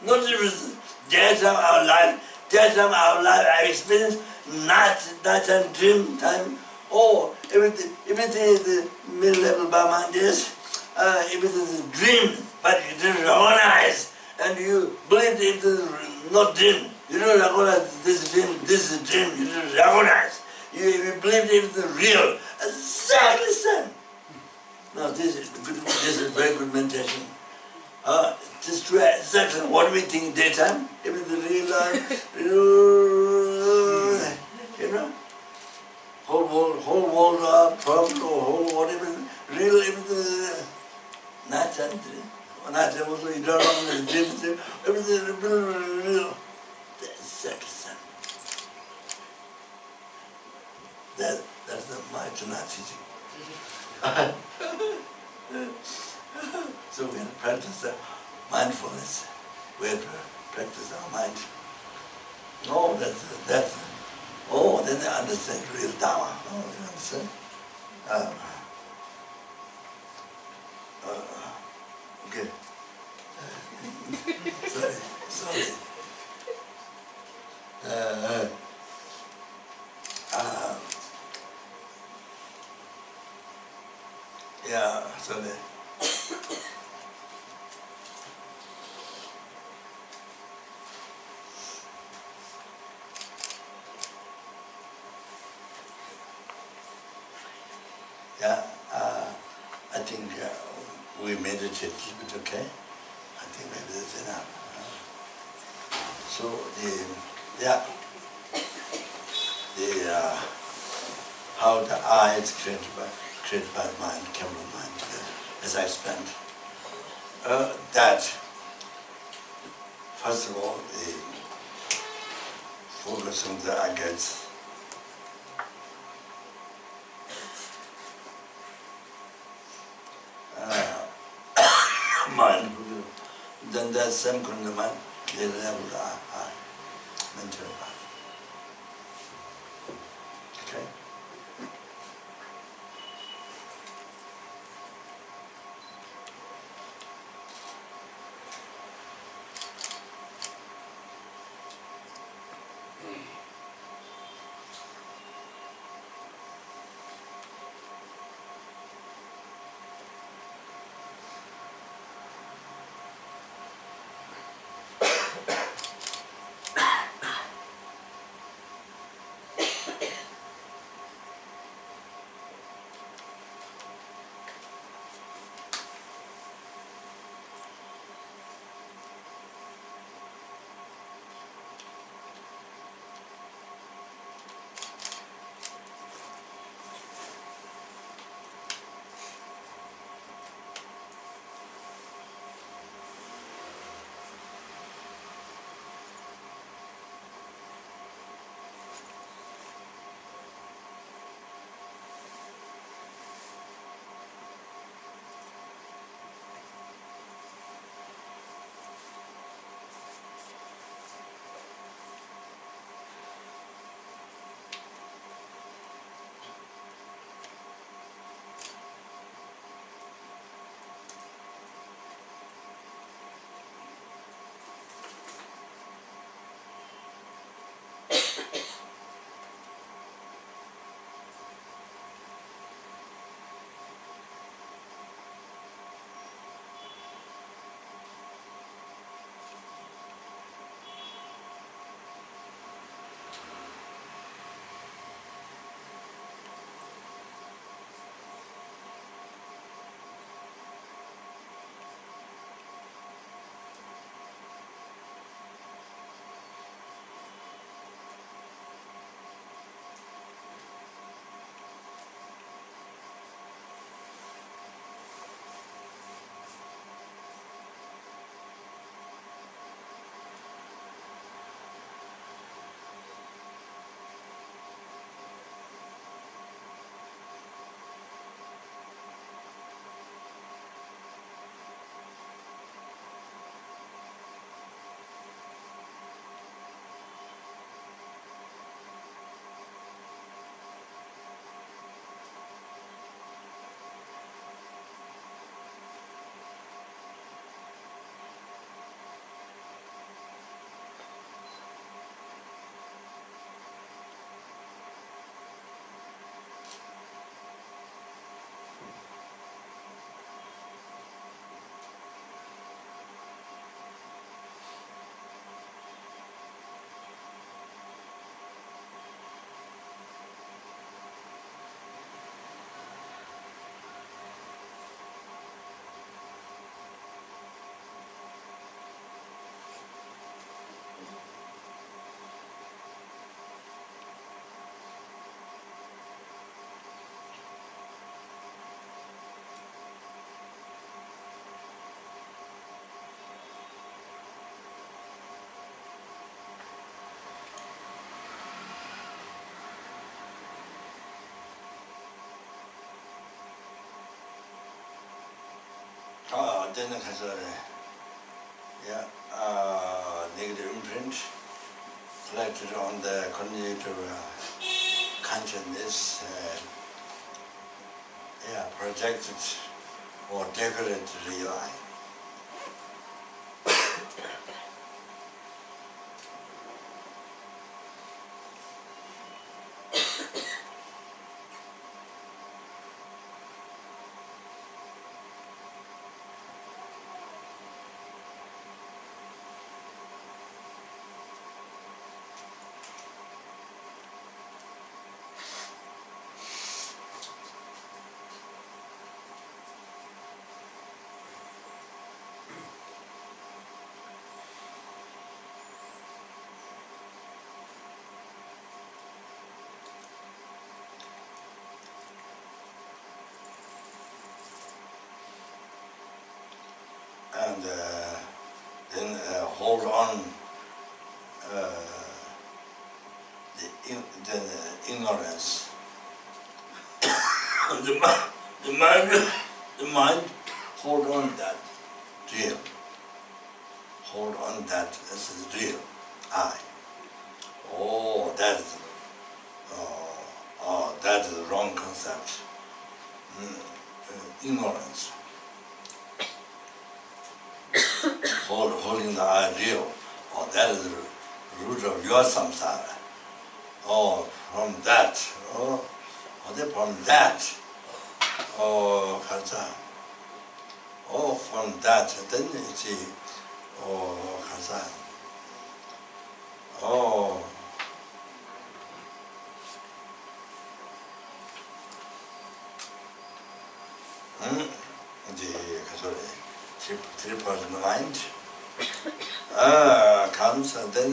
No difference. Daytime our life, I experience nighttime, dream time. Oh, everything is the middle level by mind, yes. Everything is a dream, but you didn't recognize, and you believed it is not dream. You don't recognize this is dream, this is a dream, you didn't recognize. You believed it is real. Exactly the same. Now this is very good meditation. Just to exactly what we think daytime, everything real life, whole world problem or whole whatever, real everything, nighttime also you don't know the dream, everything is real. That's the Mahayana teaching. So we have to practice the mindfulness. We have to practice our mind. No, that. Oh, then they understand real Dharma. Oh, you understand? Okay. Sorry. Yeah, sorry. Yeah, I think we meditate a bit, okay? I think maybe that's enough. So how the eye is created by mind, camera mind, as I explained. That first of all, the focus on the eye gets mind, then that same kind of mind, they level the eye, mental eye. Okay? Then has a negative imprint. reflected on the cognitive consciousness, projected or decorated real life. And then hold on the ignorance. the mind hold on that real. Hold on that as is real. I. Oh, that is that is the wrong concept. Ignorance. Holding the ideal, that is the root of your samsara. From that, from that, kharsa. From that, then you see, kharsa. The three-person mind comes, and then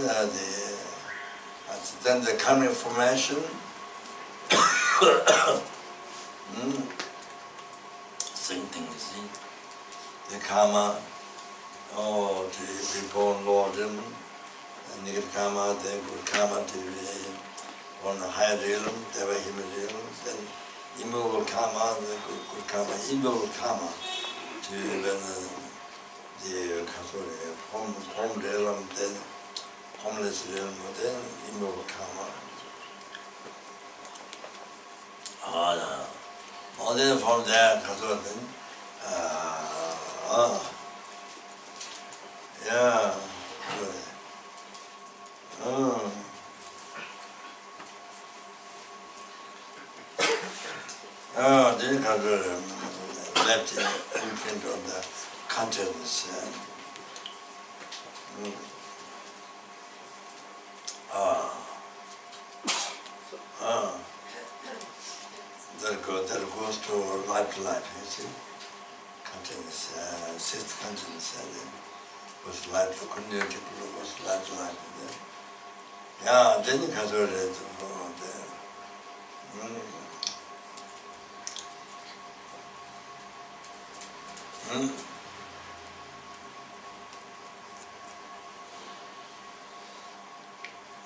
the karmic formation, same thing, you see. The karma, to be born Lord, and negative karma, then good karma to be on a higher realm, deva human realm, then immovable karma, then good karma, immovable karma, to the home realm, then homeless realm, then immovable karma. Then from there, then, then left imprint of the consciousness. That goes to life to life, you see. Consciousness, sixth consciousness, goes to life to continuity, goes to life to life. Then you can do it.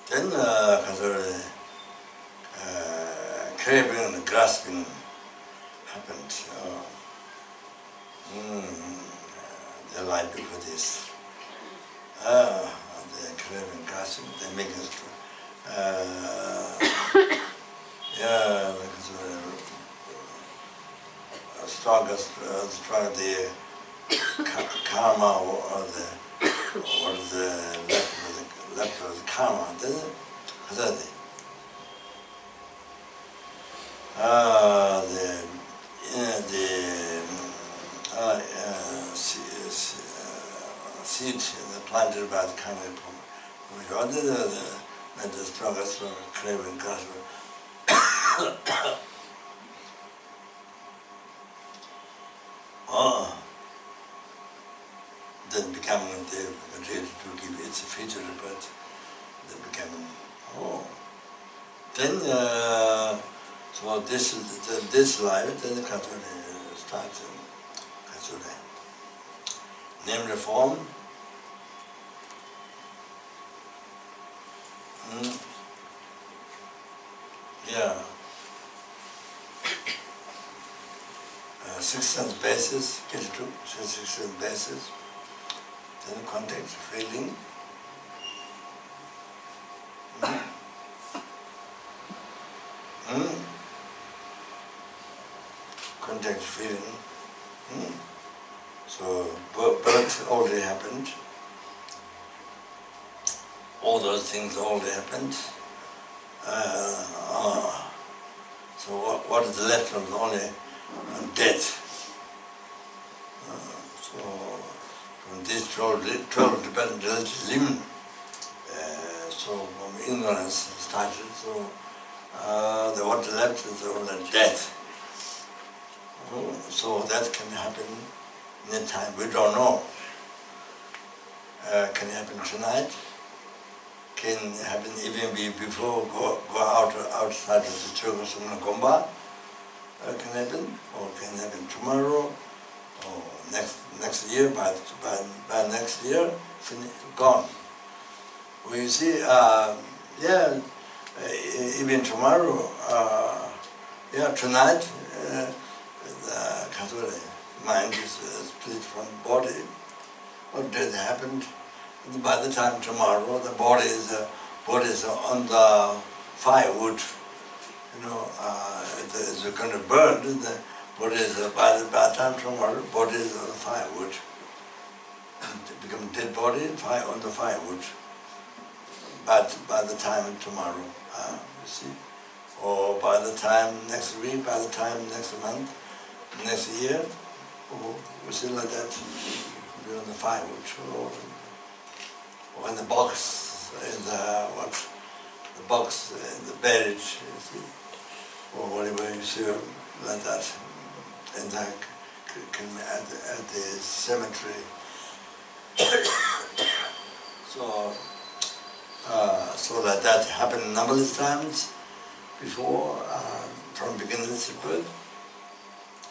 Then craving and grasping happened. The life before this. The craving, grasping, they make us strongest, the karma or the left of the karma. Then seed planted by the karma, the strongest craving, grasping. Then becoming ready to give its future birth. Then becoming then so this life, then the Katsuri starts. Katsuri. Name reform. Six sense basis, get it to six sense basis. Then contact, feeling. contact feeling. So birth already happened. All those things already happened. So what is left of only death. So from these 12 Tibetan religious limb, so from ignorance started, so the what left is only death. So that can happen anytime, we don't know. Can happen tonight, can happen even before go outside of the Choe Gomba, can happen, or can happen tomorrow, or next year, by next year, gone. We see, even tomorrow, tonight, the mind is split from body. What did happen? By the time tomorrow, the body is on the firewood. It's going to burn. The body is by the time tomorrow, body is on the firewood. It becomes dead body on the firewood. But by the time tomorrow, you see, or by the time next week, by the time next month, next year, we see like that. Be on the firewood, or in the box, in the box, in the buried, you see, or whatever you see, like that, and that can be at the cemetery. So that happened numberless times before, from beginnings to birth.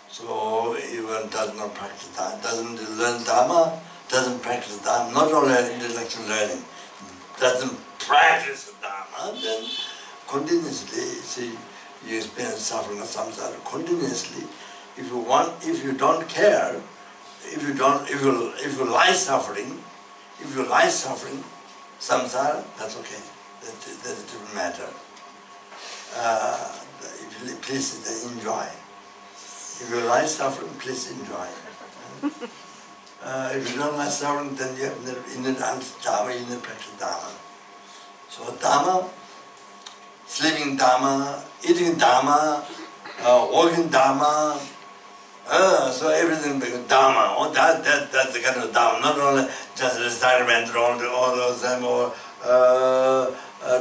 So even does not practice Dharma, doesn't learn Dharma, doesn't practice Dharma, not only intellectual learning, doesn't practice Dharma, then continuously, see, you experience suffering of samsara continuously. If you don't care, if you like suffering, samsara, that's okay. That's a different matter. If you please enjoy. If you like suffering, please enjoy. If you don't like suffering, then you need to understand Dharma, you need to practice Dharma. So Dharma, sleeping Dharma, eating Dharma, walking Dharma, so everything becomes Dharma. Oh, that's the kind of Dharma, not only just retirement, all those time, or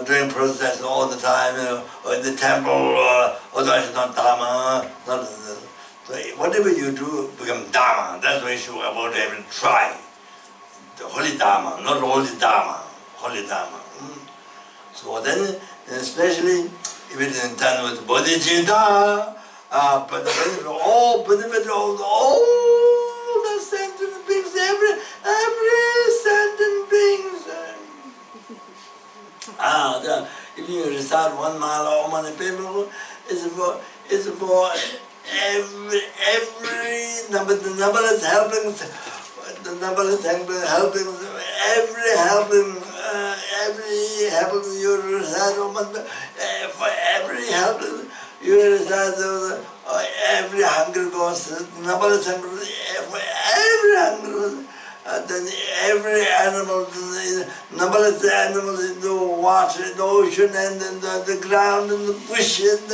doing process all the time, or in the temple, or that's not Dharma. So whatever you do becomes Dharma. That's why you should about even try. The holy Dharma, not holy Dharma, holy Dharma. So then, especially if it is done with bodhicitta, but the benefit of all the sentient beings, every sentient beings. If you recite 1 mile or Mani Padme, it's for every the numberless helpings, every helping you recite, for every helping you recite, every hunger goes, numberless hunger, for every hunger goes. Then every animal, numberless animals in the water, in the ocean, and in the ground, and the bush, and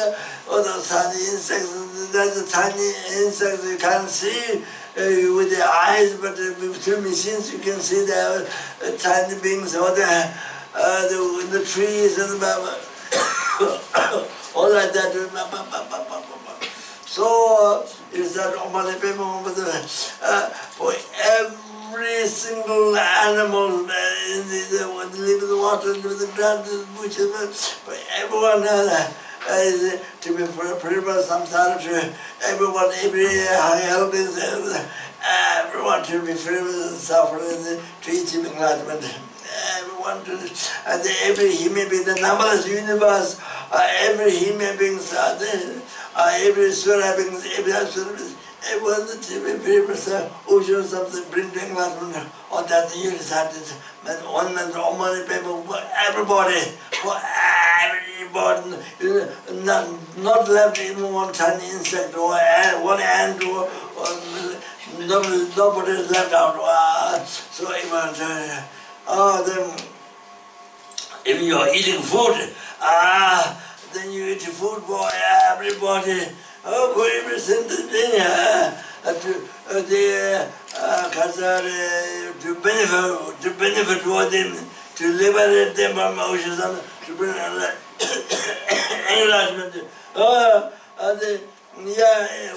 all those tiny insects. There's the tiny insects you can't see with the eyes, but through machines you can see the tiny beings, or the trees, and all like that. So is that for every single animal live in the water, live in the ground, in the bushes, for everyone is to be prepared samsara, to everyone, every helping, everyone to be free with suffering, to achieve enlightenment. Everyone to, and every human being, the numberless universe, every human being, every sura being, every absolute, it was the Tibet people say, ocean something, bring enlightenment, or that you decided, one man, all money people, for everybody, not left even one tiny insect or one ant or nobody is left out. So even, then if you are eating food, then you eat food for everybody. For everything to benefit for them, to liberate them from oceans, to bring enlightenment.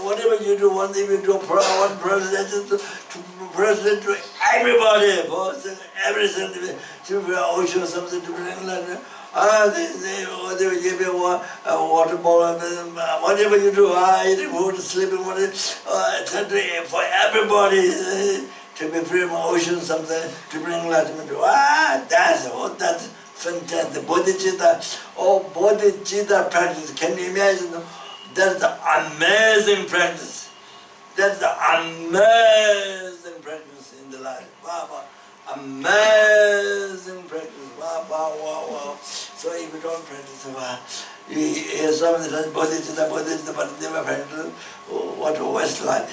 Whatever you do, one thing you do, one president to everybody, for everything to ocean, something to bring enlightenment. They give you a water bottle, whatever you do, eating food, sleeping, whatever, for everybody to be free from ocean, something to bring enlightenment. That's fantastic. Bodhicitta practice. Can you imagine? That's the amazing practice. That's the amazing practice in the life. Amazing practice. Wow. So if you don't practice, you hear somebody says bodhicitta, but never practice. Oh, what a waste life.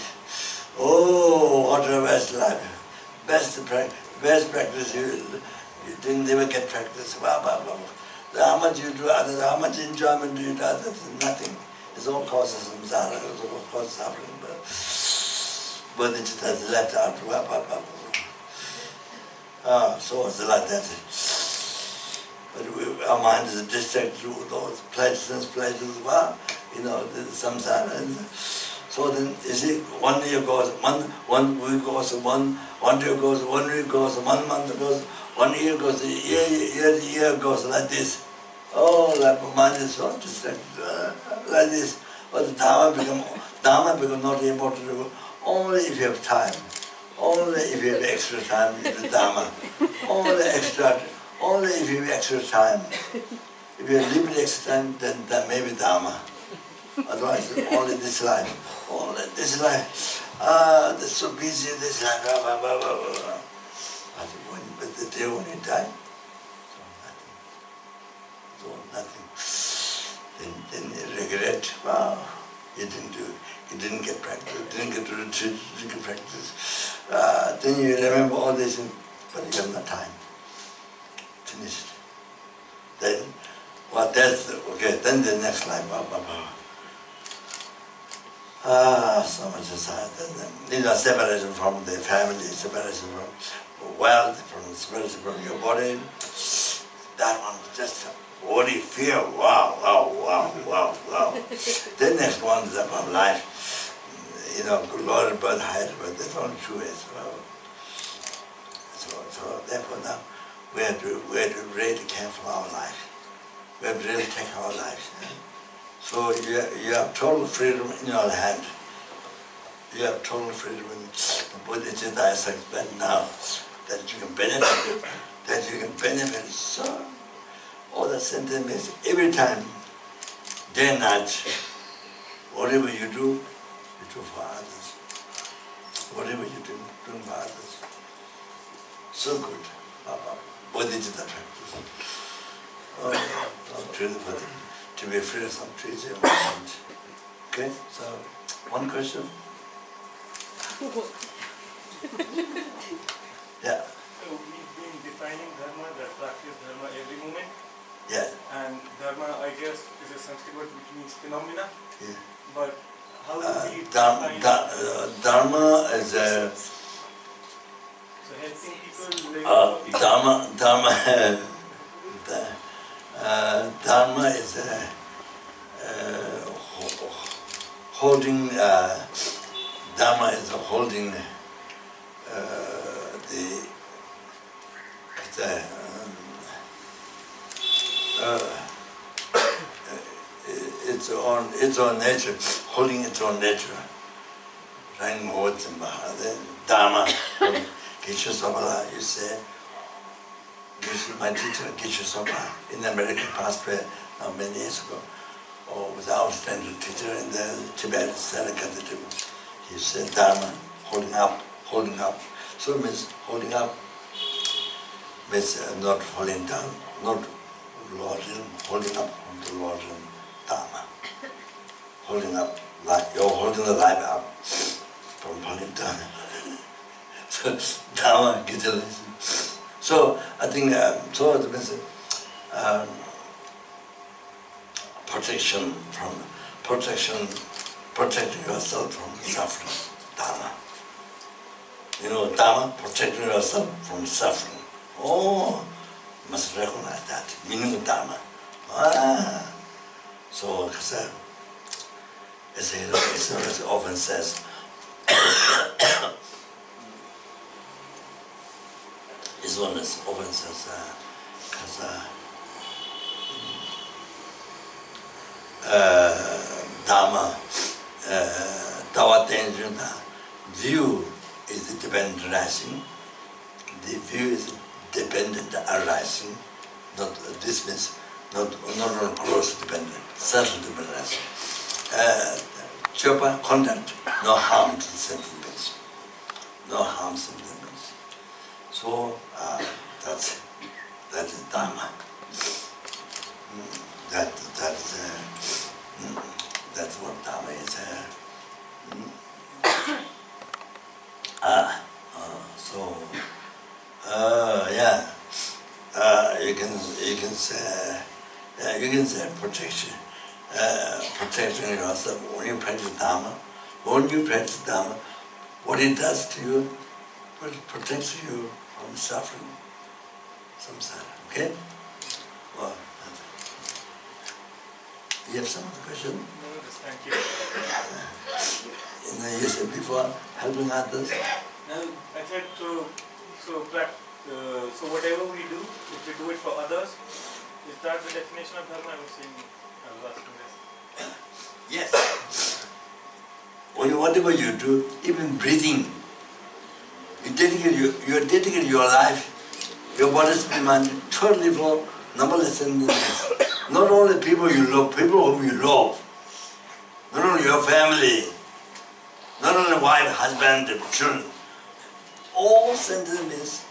Oh, what a waste life. Best practice, you didn't never get practice. How much you do others, how much enjoyment do you do others, nothing. It's all causes samsara, it's all causes suffering. But bodhicitta is left out. So it's like that. But our mind is distracted through those pleasures, the samsara. So then, you see, 1 year goes, 1 week goes, 1 day goes, 1 week goes, 1 month goes, 1 year goes, year goes like this. Oh, like my mind is so distracted, like this. But the Dharma becomes not important only if you have time. Only if you have extra time, you do Dharma. Only if you have extra time. If you have limited extra time, then that may be Dharma. Otherwise, only this life. Only this life. That's so busy, this life. But the day when you die, so nothing. Then you regret, wow, you didn't get practice, you didn't get to retreat, you didn't get practice. Then you remember all this, but you have no time. Finished. Then, then the next life, so much aside. Separation from the family, separation from wealth, separation from your body. That one just body fear, wow. Then next one is about life. Glory, birth, height, but that's all true as well. So therefore now we have to really care for our life. We have to really take our life. So you have total freedom in your hand. You have total freedom in the bodhicitta is explained now that you can benefit. So all the sentiments every time, day and night, whatever you do for others. Whatever you do for others. So good. Bodhicitta practice. To be free of some trees in my mind. Okay, so one question. Yeah. So we've been defining dharma, that practice dharma every moment. Yeah. And dharma, I guess, is a Sanskrit word which means phenomena. Yeah. But how do we define dharma is a... So helping people live... Dharma is holding. Dharma is holding its own nature, holding its own nature. Then Dharma, Geshe Sobala, you say. This is my teacher, Geshe Sobala, in America, passed away many years ago. Was an outstanding teacher in the Tibet, he said Dharma, holding up, holding up. So it means holding up means not falling down, not lodging, holding up from the lodging Dharma. Holding up, like you're holding the life up from falling down. So Dharma, Gita. So I think, so it means protecting yourself from suffering, Dharma. You know, Dharma, protecting yourself from suffering. Oh, you must recognize that, meaning of Dharma. Ah. So, as he often says, his Holiness often says, Dharma, Tawa Tenjuna, view is the dependent arising. The view is dependent arising. Not this means not on cross dependent, self-dependent arising. Chopa content, no harm to the sentient beings. No harm to the sentient beings. So that's Dharma. That's what Dharma is. Yeah. You can say protection. Protecting yourself when you practice Dharma. When you practice Dharma, what it does to you, it protects you from suffering, samsara. Okay? Well, you have some other question? No, just thank you. You said before, helping others? No, I said so whatever we do, if we do it for others, is that the definition of dharma? I was asking this. Yes. Whatever you do, even breathing, you dedicate your life, your body's mind totally for numberless entities. Not only people you love, people whom you love, not only your family, not only wife, husband, children, all sentences,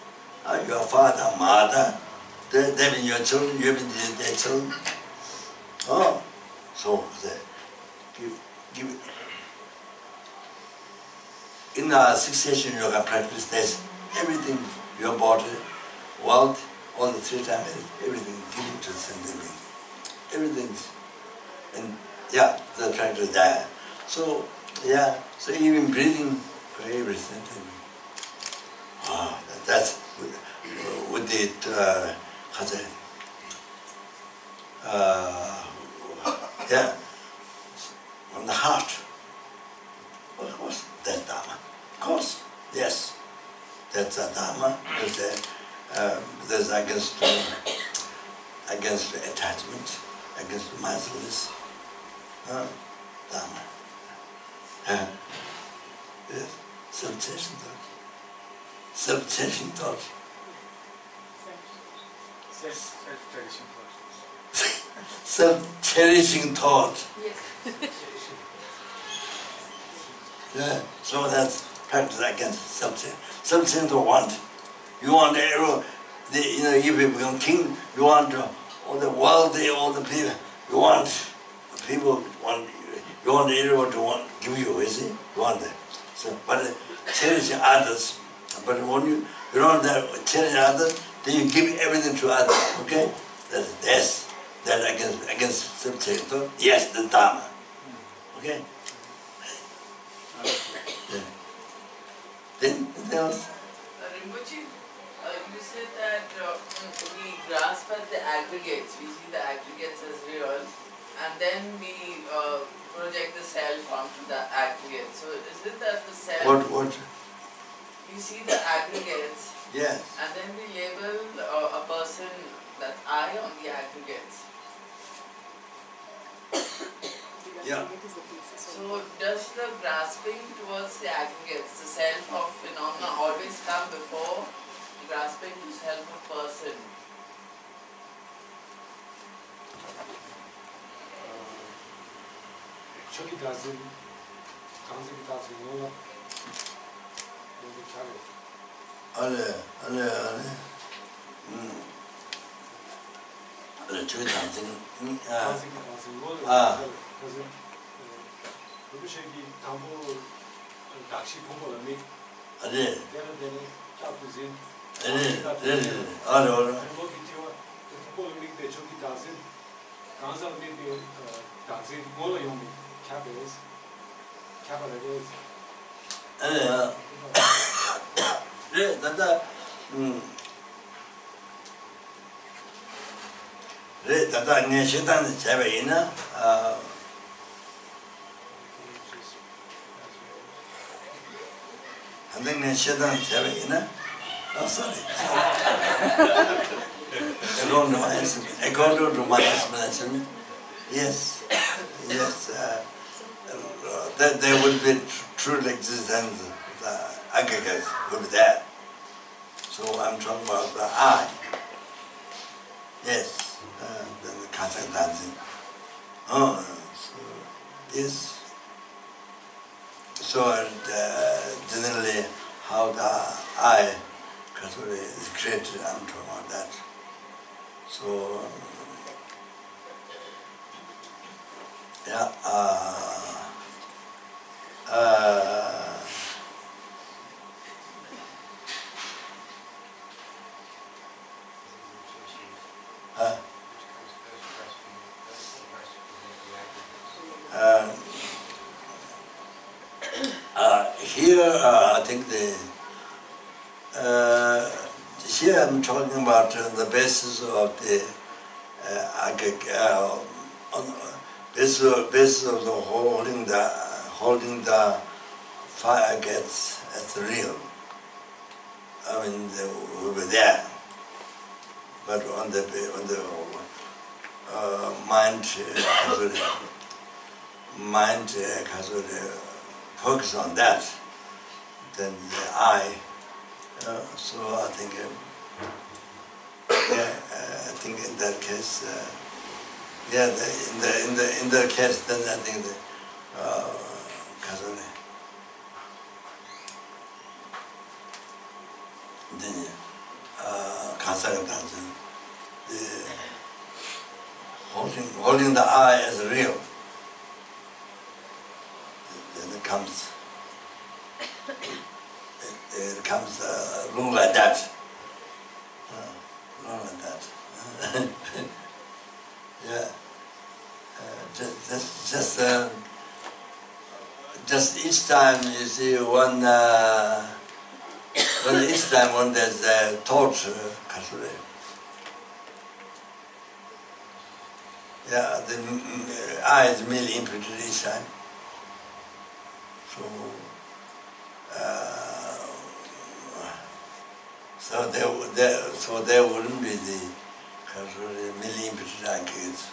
your father, mother, they've been your children, you've been their children. Oh, so give. In our succession yoga practice, there's everything, your body, wealth, all the 3 times, everything given to the sentient being. Everything. And yeah, the practice there. So, yeah, so even breathing for every sentient being. Wow, that's with it, yeah, from the heart. Of course, that's Dharma. Of course, yes, that's a Dharma. There's against attachment, against mindfulness. Dharma. Yes, self-cherishing thought. Self-cherishing thought. Self-tradition first. Self-cherishing thought. Yes. Yeah, so that's practice against self-cherishing. Self-cherishing to want. You want everyone, if you become king, you want all the wealthy, all the people. You want people you want everyone to give you, you see? You want that. So, but cherishing others. But when you don't cherish others, then you give everything to others. Okay? That's against self-cherishing thought. Yes, the Dharma. Okay? Yeah. Then anything else? Rinpoche, you said that we grasp at the aggregates, we see the aggregates as real, and then we project the self onto the aggregate. So is it that the self... What? We see the aggregates, Yes. and then we label a person, that's I, on the aggregates. Yeah. So does the grasping towards the aggregates, the self of phenomena, always come before grasping to self of person? Actually doesn't. Choe dancing. Sorry. According to my explanation, yes, that there would be true existence, the aggregates would be there. So I'm talking about the I. Yes, the Kazakh dancing. Oh, so, yes. So generally, how the I is created, I'm talking about that. So, yeah, here, I think here I'm talking about the basis of the basis of the holding the fire gets as real. I mean, we were there, but on the mind focus on that, then the I. So I think, I think in that case, in that case, then I think the then Kazakh dancing, the holding the I as real. Then it comes look like that. Look like that. Yeah. Just each time you see one, each time when there's a torch, yeah, the eye is merely imprinted each time. So there wouldn't be the merely imprinted eye gates.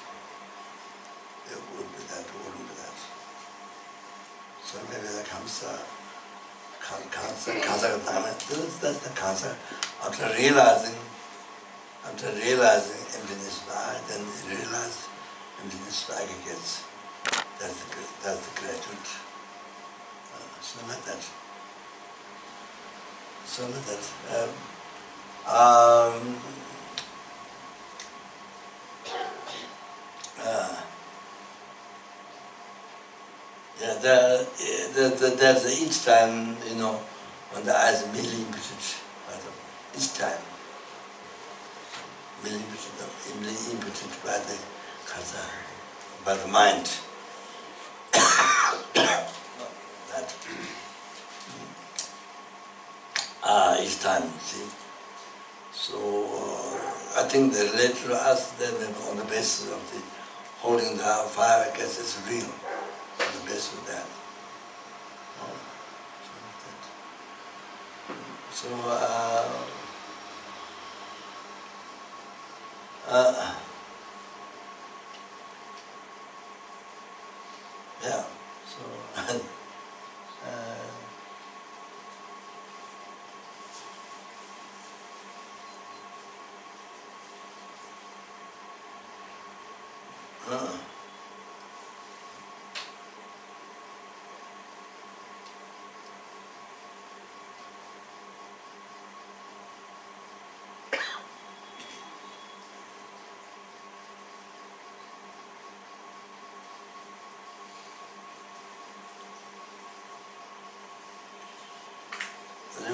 There wouldn't be that. So maybe there comes Kazakh dance. That's the Kazakh. After realizing emptiness of eye, then you realize emptiness of aggregates. That's the gratitude. So like that. Yeah, there's each time, when the eyes merely imprinted, each time, merely imprinted by the khaza, by the mind. That each time, see. So I think the later us then on the basis of the holding the fire, I guess it's real. On the basis of that. So yeah. So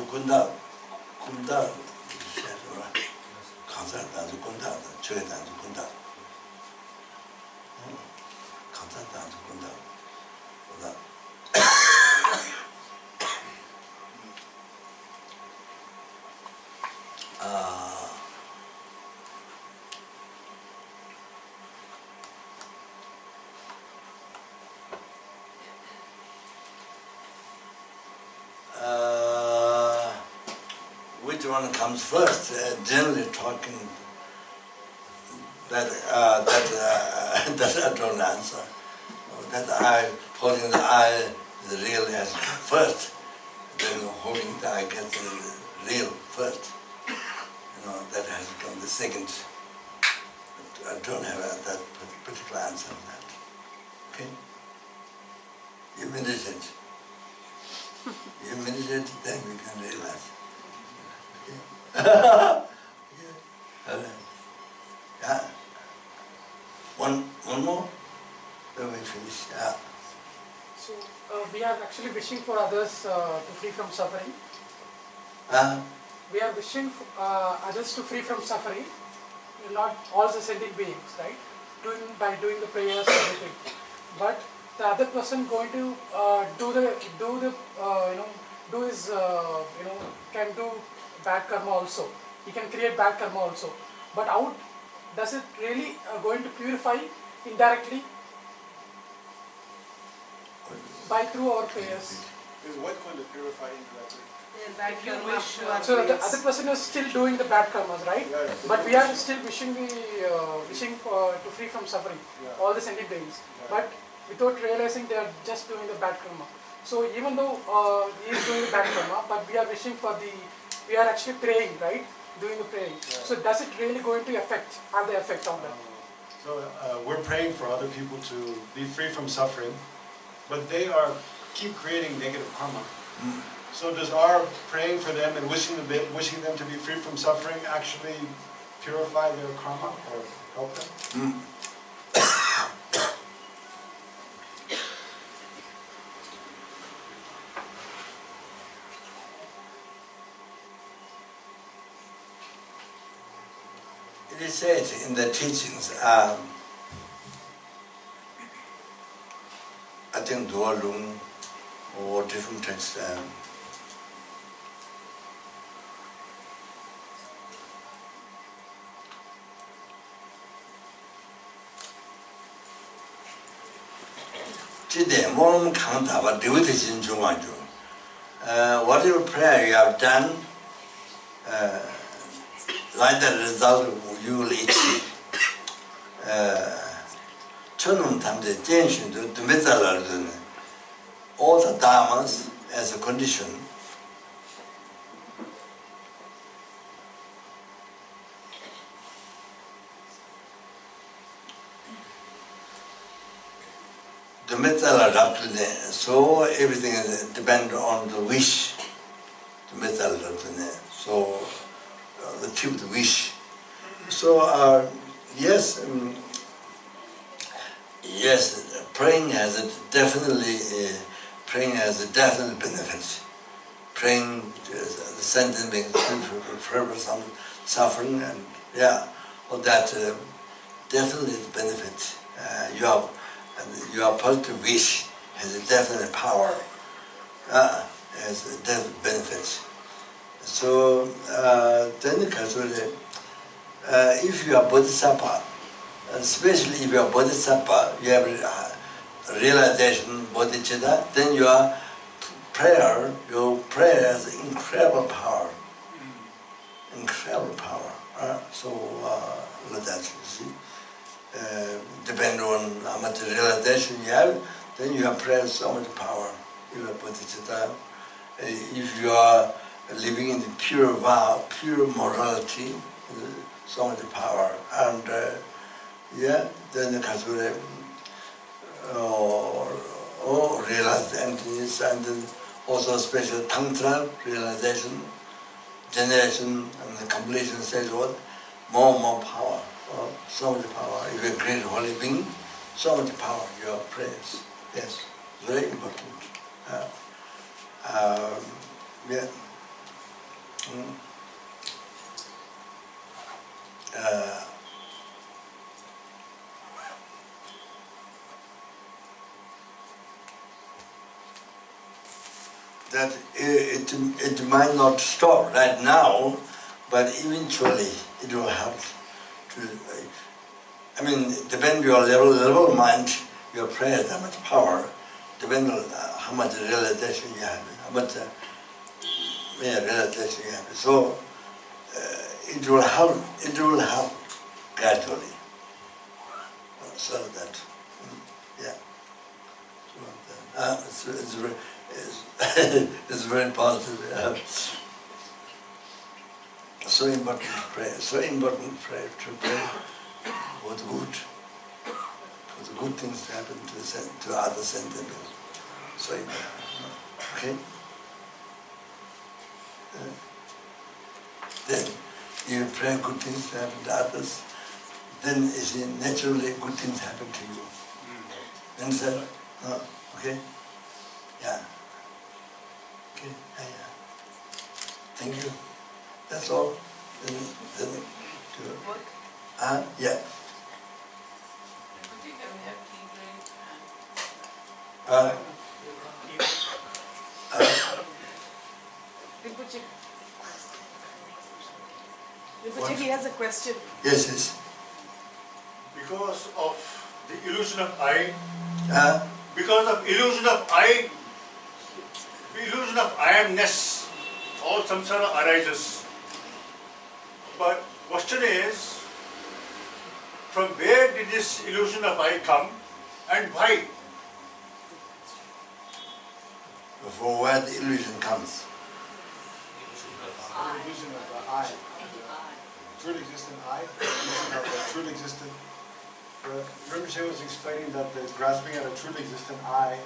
군다, 군다, 강사 단수 군다, Choe 단수 군다, 강사 단수 군다, which one comes first? Generally talking, that I don't answer. That I holding the I, the real answer first, then holding the I get the real first. That has become the second. But I don't have that particular answer on that. Okay? You meditate. You meditate, then we can realize. Okay? Yeah. One more? Then we finish. Yeah. So we are actually wishing for others to free from suffering. We are wishing others to free from suffering, not all the sentient beings, right? By doing the prayers and everything. But the other person going to can do bad karma also. He can create bad karma also. But how does it really going to purify indirectly by through our prayers? Is what going to purify indirectly? If you wish, so the other person is still doing the bad karmas, right? Yeah, but we are still wishing to free from suffering, all the sentient beings. But without realizing they are just doing the bad karma. So even though he is doing the bad karma, but we are wishing for we are actually praying, right? Doing the praying. So does it really going to have the effect on that? So we're praying for other people to be free from suffering, but they keep creating negative karma. So does our praying for them and wishing them to be free from suffering actually purify their karma or help them? It is said in the teachings, I think Dua Lung or different texts, whatever prayer you have done, like the result you will achieve. All the dharmas as a condition. So everything depends on the wish. So the tip the wish. So yes, praying has a definite benefit. Praying the sentence being free from suffering and all that definitely benefit. Your positive wish has a definite power, has a definite benefit. So then if you are bodhisattva, especially if you are bodhisattva, you have realization, bodhicitta, then your prayer has incredible power. Incredible power. So like that, you see. Depending on how much realization you have, then your prayer has so much power. You have bodhicitta. If you are living in the pure vow, pure morality, so much power. And then the Kasura or realize the emptiness, and then also special tantra realization, generation and the completion stage, more and more power. So much power. If you're a great holy being, so much power, your prayers. Yes, very important. that it might not stop right now, but eventually it will help to, I mean, depending on your level of mind, your prayer, how much power, depending on how much realization you have, how much realization you have. So it will help gradually. So that, yeah. It's very positive. So important prayer, to pray for the good, for the good things to happen to others and them. So important. Okay? Then you pray good things to happen to others, then you see naturally good things happen to you. Understand? Okay? Yeah. Okay, yeah. Thank you. That's all. Then yeah. Rinpoche. Rinpoche, he has a question. Yes, yes. Because of the illusion of I, the illusion of I amness, all samsara arises. But question is, from where did this illusion of I come and why? From where the illusion comes. The illusion of the I. Truly existent I, the illusion of the truly existent. Rinpoche was explaining that the grasping at a truly existent I,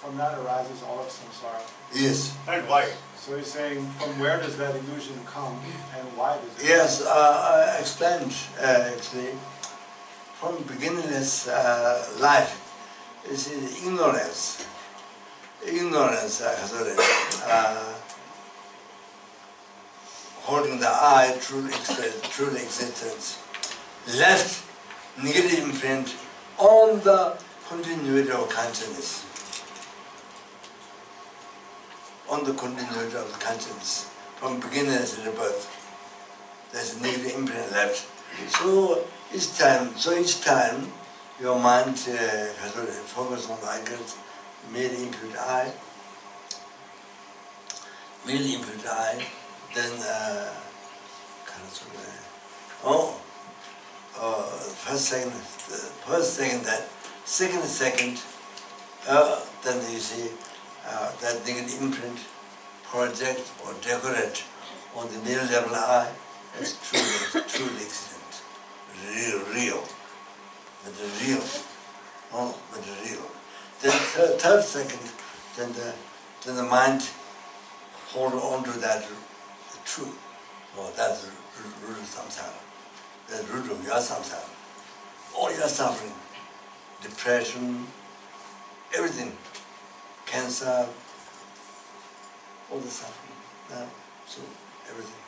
from that arises all of samsara. Yes. And why? So he's saying, from where does that illusion come and why does it Yes, I explained actually, from beginningless life, is ignorance. Ignorance, holding the I, true existence, left negative imprint on the continuity of consciousness. On the continuity of the consciousness, from beginningless rebirth. There's a negative imprint left. So each time your mind focus on the merely impute I, then second, then you see that negative imprint project or decorate on the middle level I is truly existent, real. Then third second, then the mind hold on to that truth. Oh, that's the root of samsara. That's the root of your samsara. All your suffering, depression, everything, cancer, all the suffering. So everything.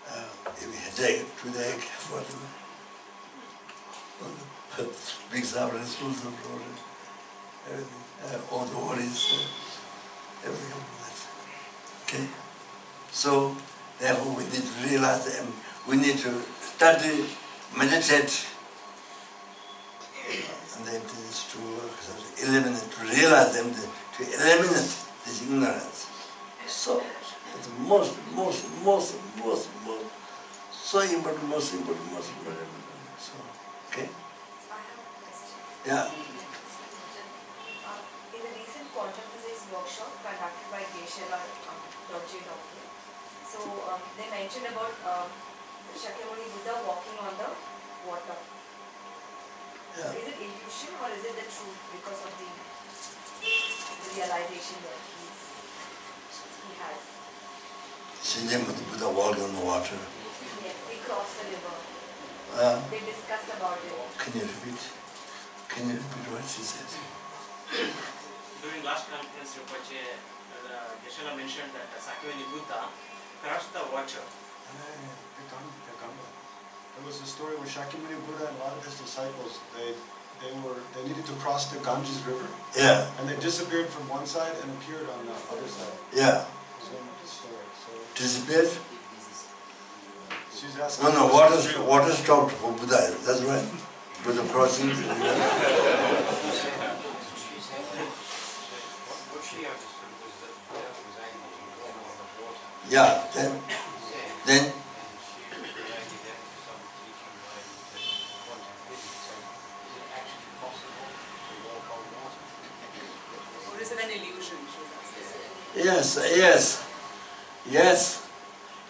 Headache, toothache, whatever. Big suffering, small suffering, everything. All the worries, everything like that. Okay? So, therefore we need to realize them. We need to study, meditate, and then to eliminate, to realize them, to eliminate this ignorance. So, it's most so important, most important. So, okay? I have a question. Yeah. In the recent quantum physics workshop conducted by Kyabje Lama Zopa, so they mentioned about Shakyamuni Buddha walking on the water. Yeah. Is it illusion or is it the truth because of the realization that he had? Buddha walked on the water. Yes, he crossed the river. They discussed about it. Can you repeat? Can you repeat what she says? During last conference, Rinpoche, Geshe-la mentioned that Shakyamuni Buddha crossed the water. There was a story where Shakyamuni Buddha and a lot of his disciples, they they needed to cross the Ganges River. Yeah. And they disappeared from one side and appeared on the other side. Yeah. So Disappeared? she's asking. No, water stopped for Buddha. That's right. Buddha crossing. What she understood was that Buddha was able to walk on the water. Yeah. Then. And she related that to some teaching related to quantum physics. So is it actually possible to walk on water? Or is it an illusion? Yes.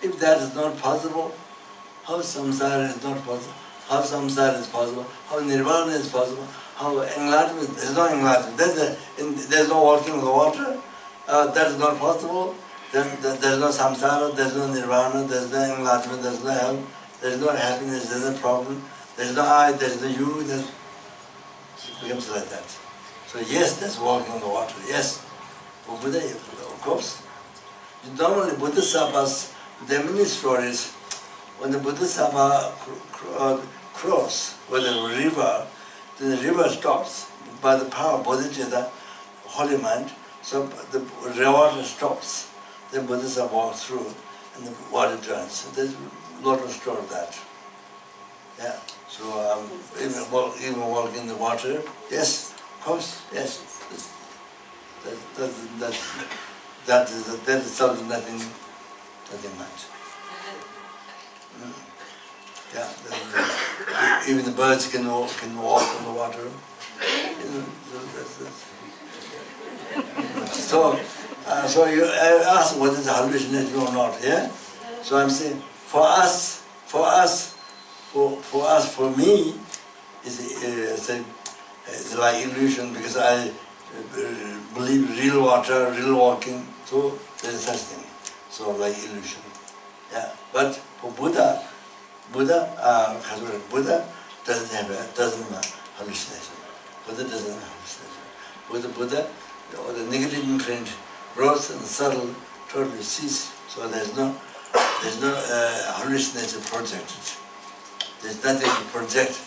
If that is not possible, how samsara is not possible? How samsara is possible? How nirvana is possible? How enlightenment? There is no enlightenment. There is no walking on the water. That is not possible. Then there is no samsara. There is no nirvana. There is no enlightenment. There is no hell. There is no happiness. There is no problem. There is no I. There is no you. It becomes like that. So yes, that's walking on the water. Yes, for Buddha, of course. Normally, Bodhisattvas, there are many stories. When the Bodhisattva cross with the river, then the river stops by the power of bodhicitta, holy mind. So the water stops. Then Bodhisattva walks through, and the water turns. So there's a lot of story of that. Yeah. So even walking in the water, yes, of course, yes. That is something nothing much. Yeah, even the birds can walk on the water. So you ask whether it's a hallucination or not. Yeah. So I'm saying for me, it's like illusion because I believe real water, real walking. So there is such thing. So like illusion. Yeah. But for Buddha doesn't have hallucination. Buddha doesn't have hallucination. Buddha, the negative imprint, gross and subtle, totally cease. So there's no hallucination projected. There's nothing to project.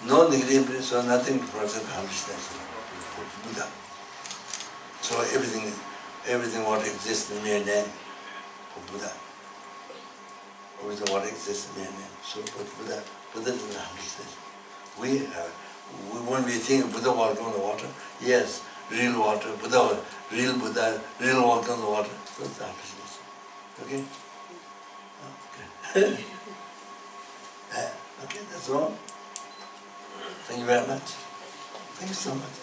No negative imprint, so nothing to project hallucination for Buddha. So everything what exists in mere name for Buddha. Everything what exists in mere name. So but Buddha doesn't have hallucination. When we think Buddha walking on the water, yes, real water, real Buddha, real walking on the water. So it's hallucination. Okay? Okay. Okay, that's all. Thank you very much. Thank you so much.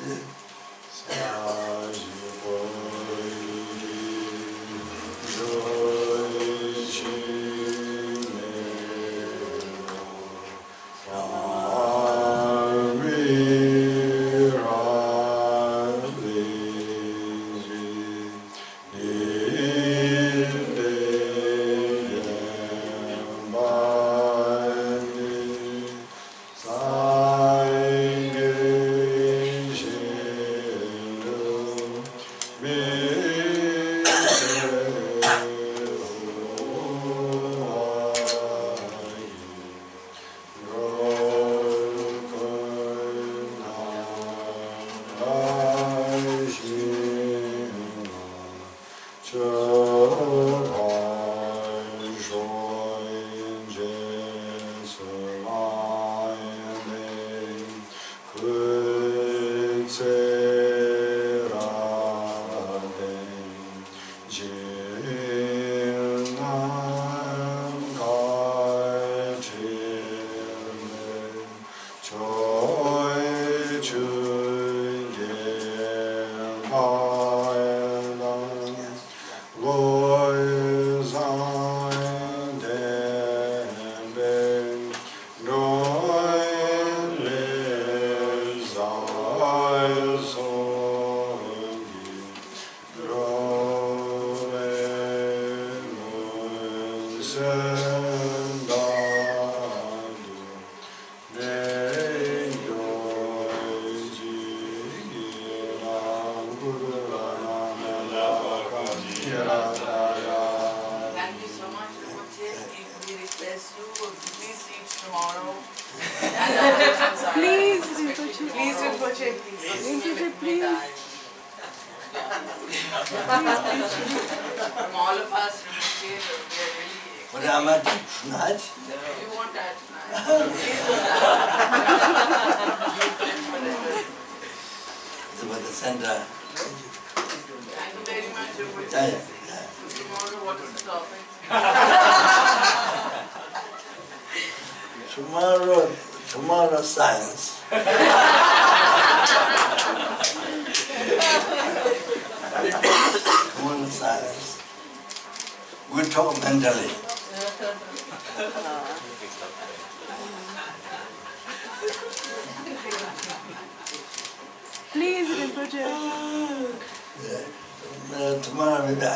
Please, Rinpoche. Please, Rinpoche. Rinpoche, please. From all of us, Rinpoche, we are really But I'm at tonight. you want that tonight. It's about the center. Thank you very much, Rinpoche. Yeah. Tomorrow, what is the topic? Tomorrow science. Tomorrow science. We talk mentally. Please, Rinpoche. Tomorrow maybe I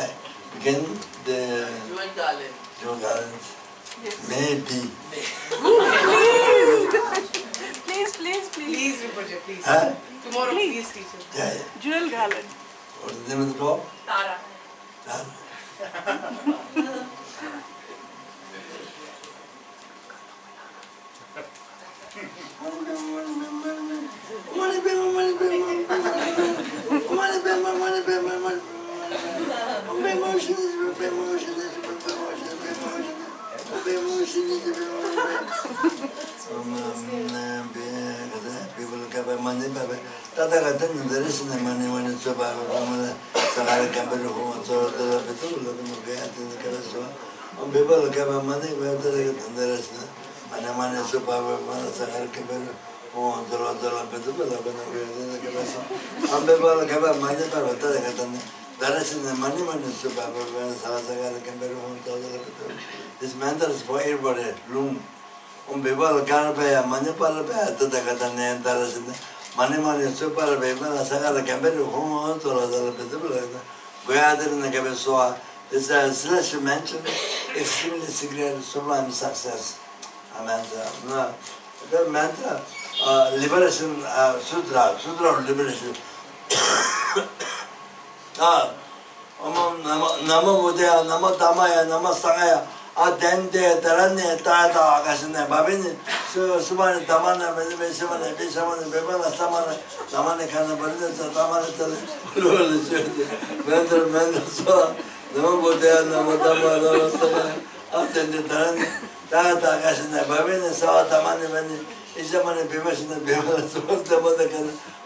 begin the Jewel Garland. Jewel Garland. Yes. Maybe. Please, please. Please, Rinpoche, please. Huh? Tomorrow, please, teacher. Yeah. Jewel garland. What's the name of the dog? Tara. This mantra is for everybody. Lung. People can't pay a money para pay to the Catania money super baby, Sagala Campbell, home to the we are in the Cabesoa. This is slash mention extremely secret sublime success. Amen. No, the mantra liberation sutra of liberation. Nama Buddha, Nama Tamaya, Nama Sangaya. Dende, Tarane, Tata, Gasine, Babini, Subana, Tamana, Beshamana, Beshamana, Bebana, Samana, Tamana, Canabarina, Tamana, Mendel, Soa, Namobuddha, Namotama, Namastama, Attended Tarane, Tata, Gasine, Babini, Sawa, Tamani, Ishamana, Bebashina, Bebana, the Mother,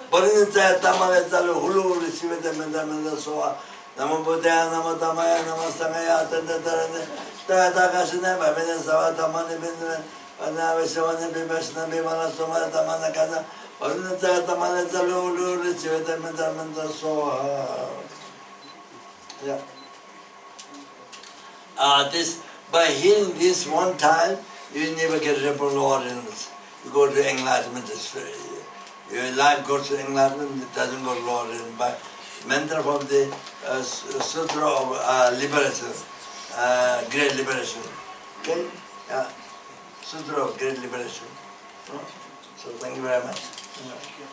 Barina, Tamana, Hulu, received them and Damana Soa. Namo Buddha, Namo Tamaya, Namo Sangaya, Tantarane, Tatakashina, Babina Sawatamani Bindran, Anavashavana Bibashna Bimala Soma Tamanakana, Ornata Tamana Talu, receive the Mentamenta Soha. Yeah. This by hearing this one time, you never get report ordinance. You go to enlightenment, your life goes to enlightenment, it doesn't go to law by mantra from the Sutra of Liberation, Great Liberation. Okay? Sutra of Great Liberation. So thank you very much.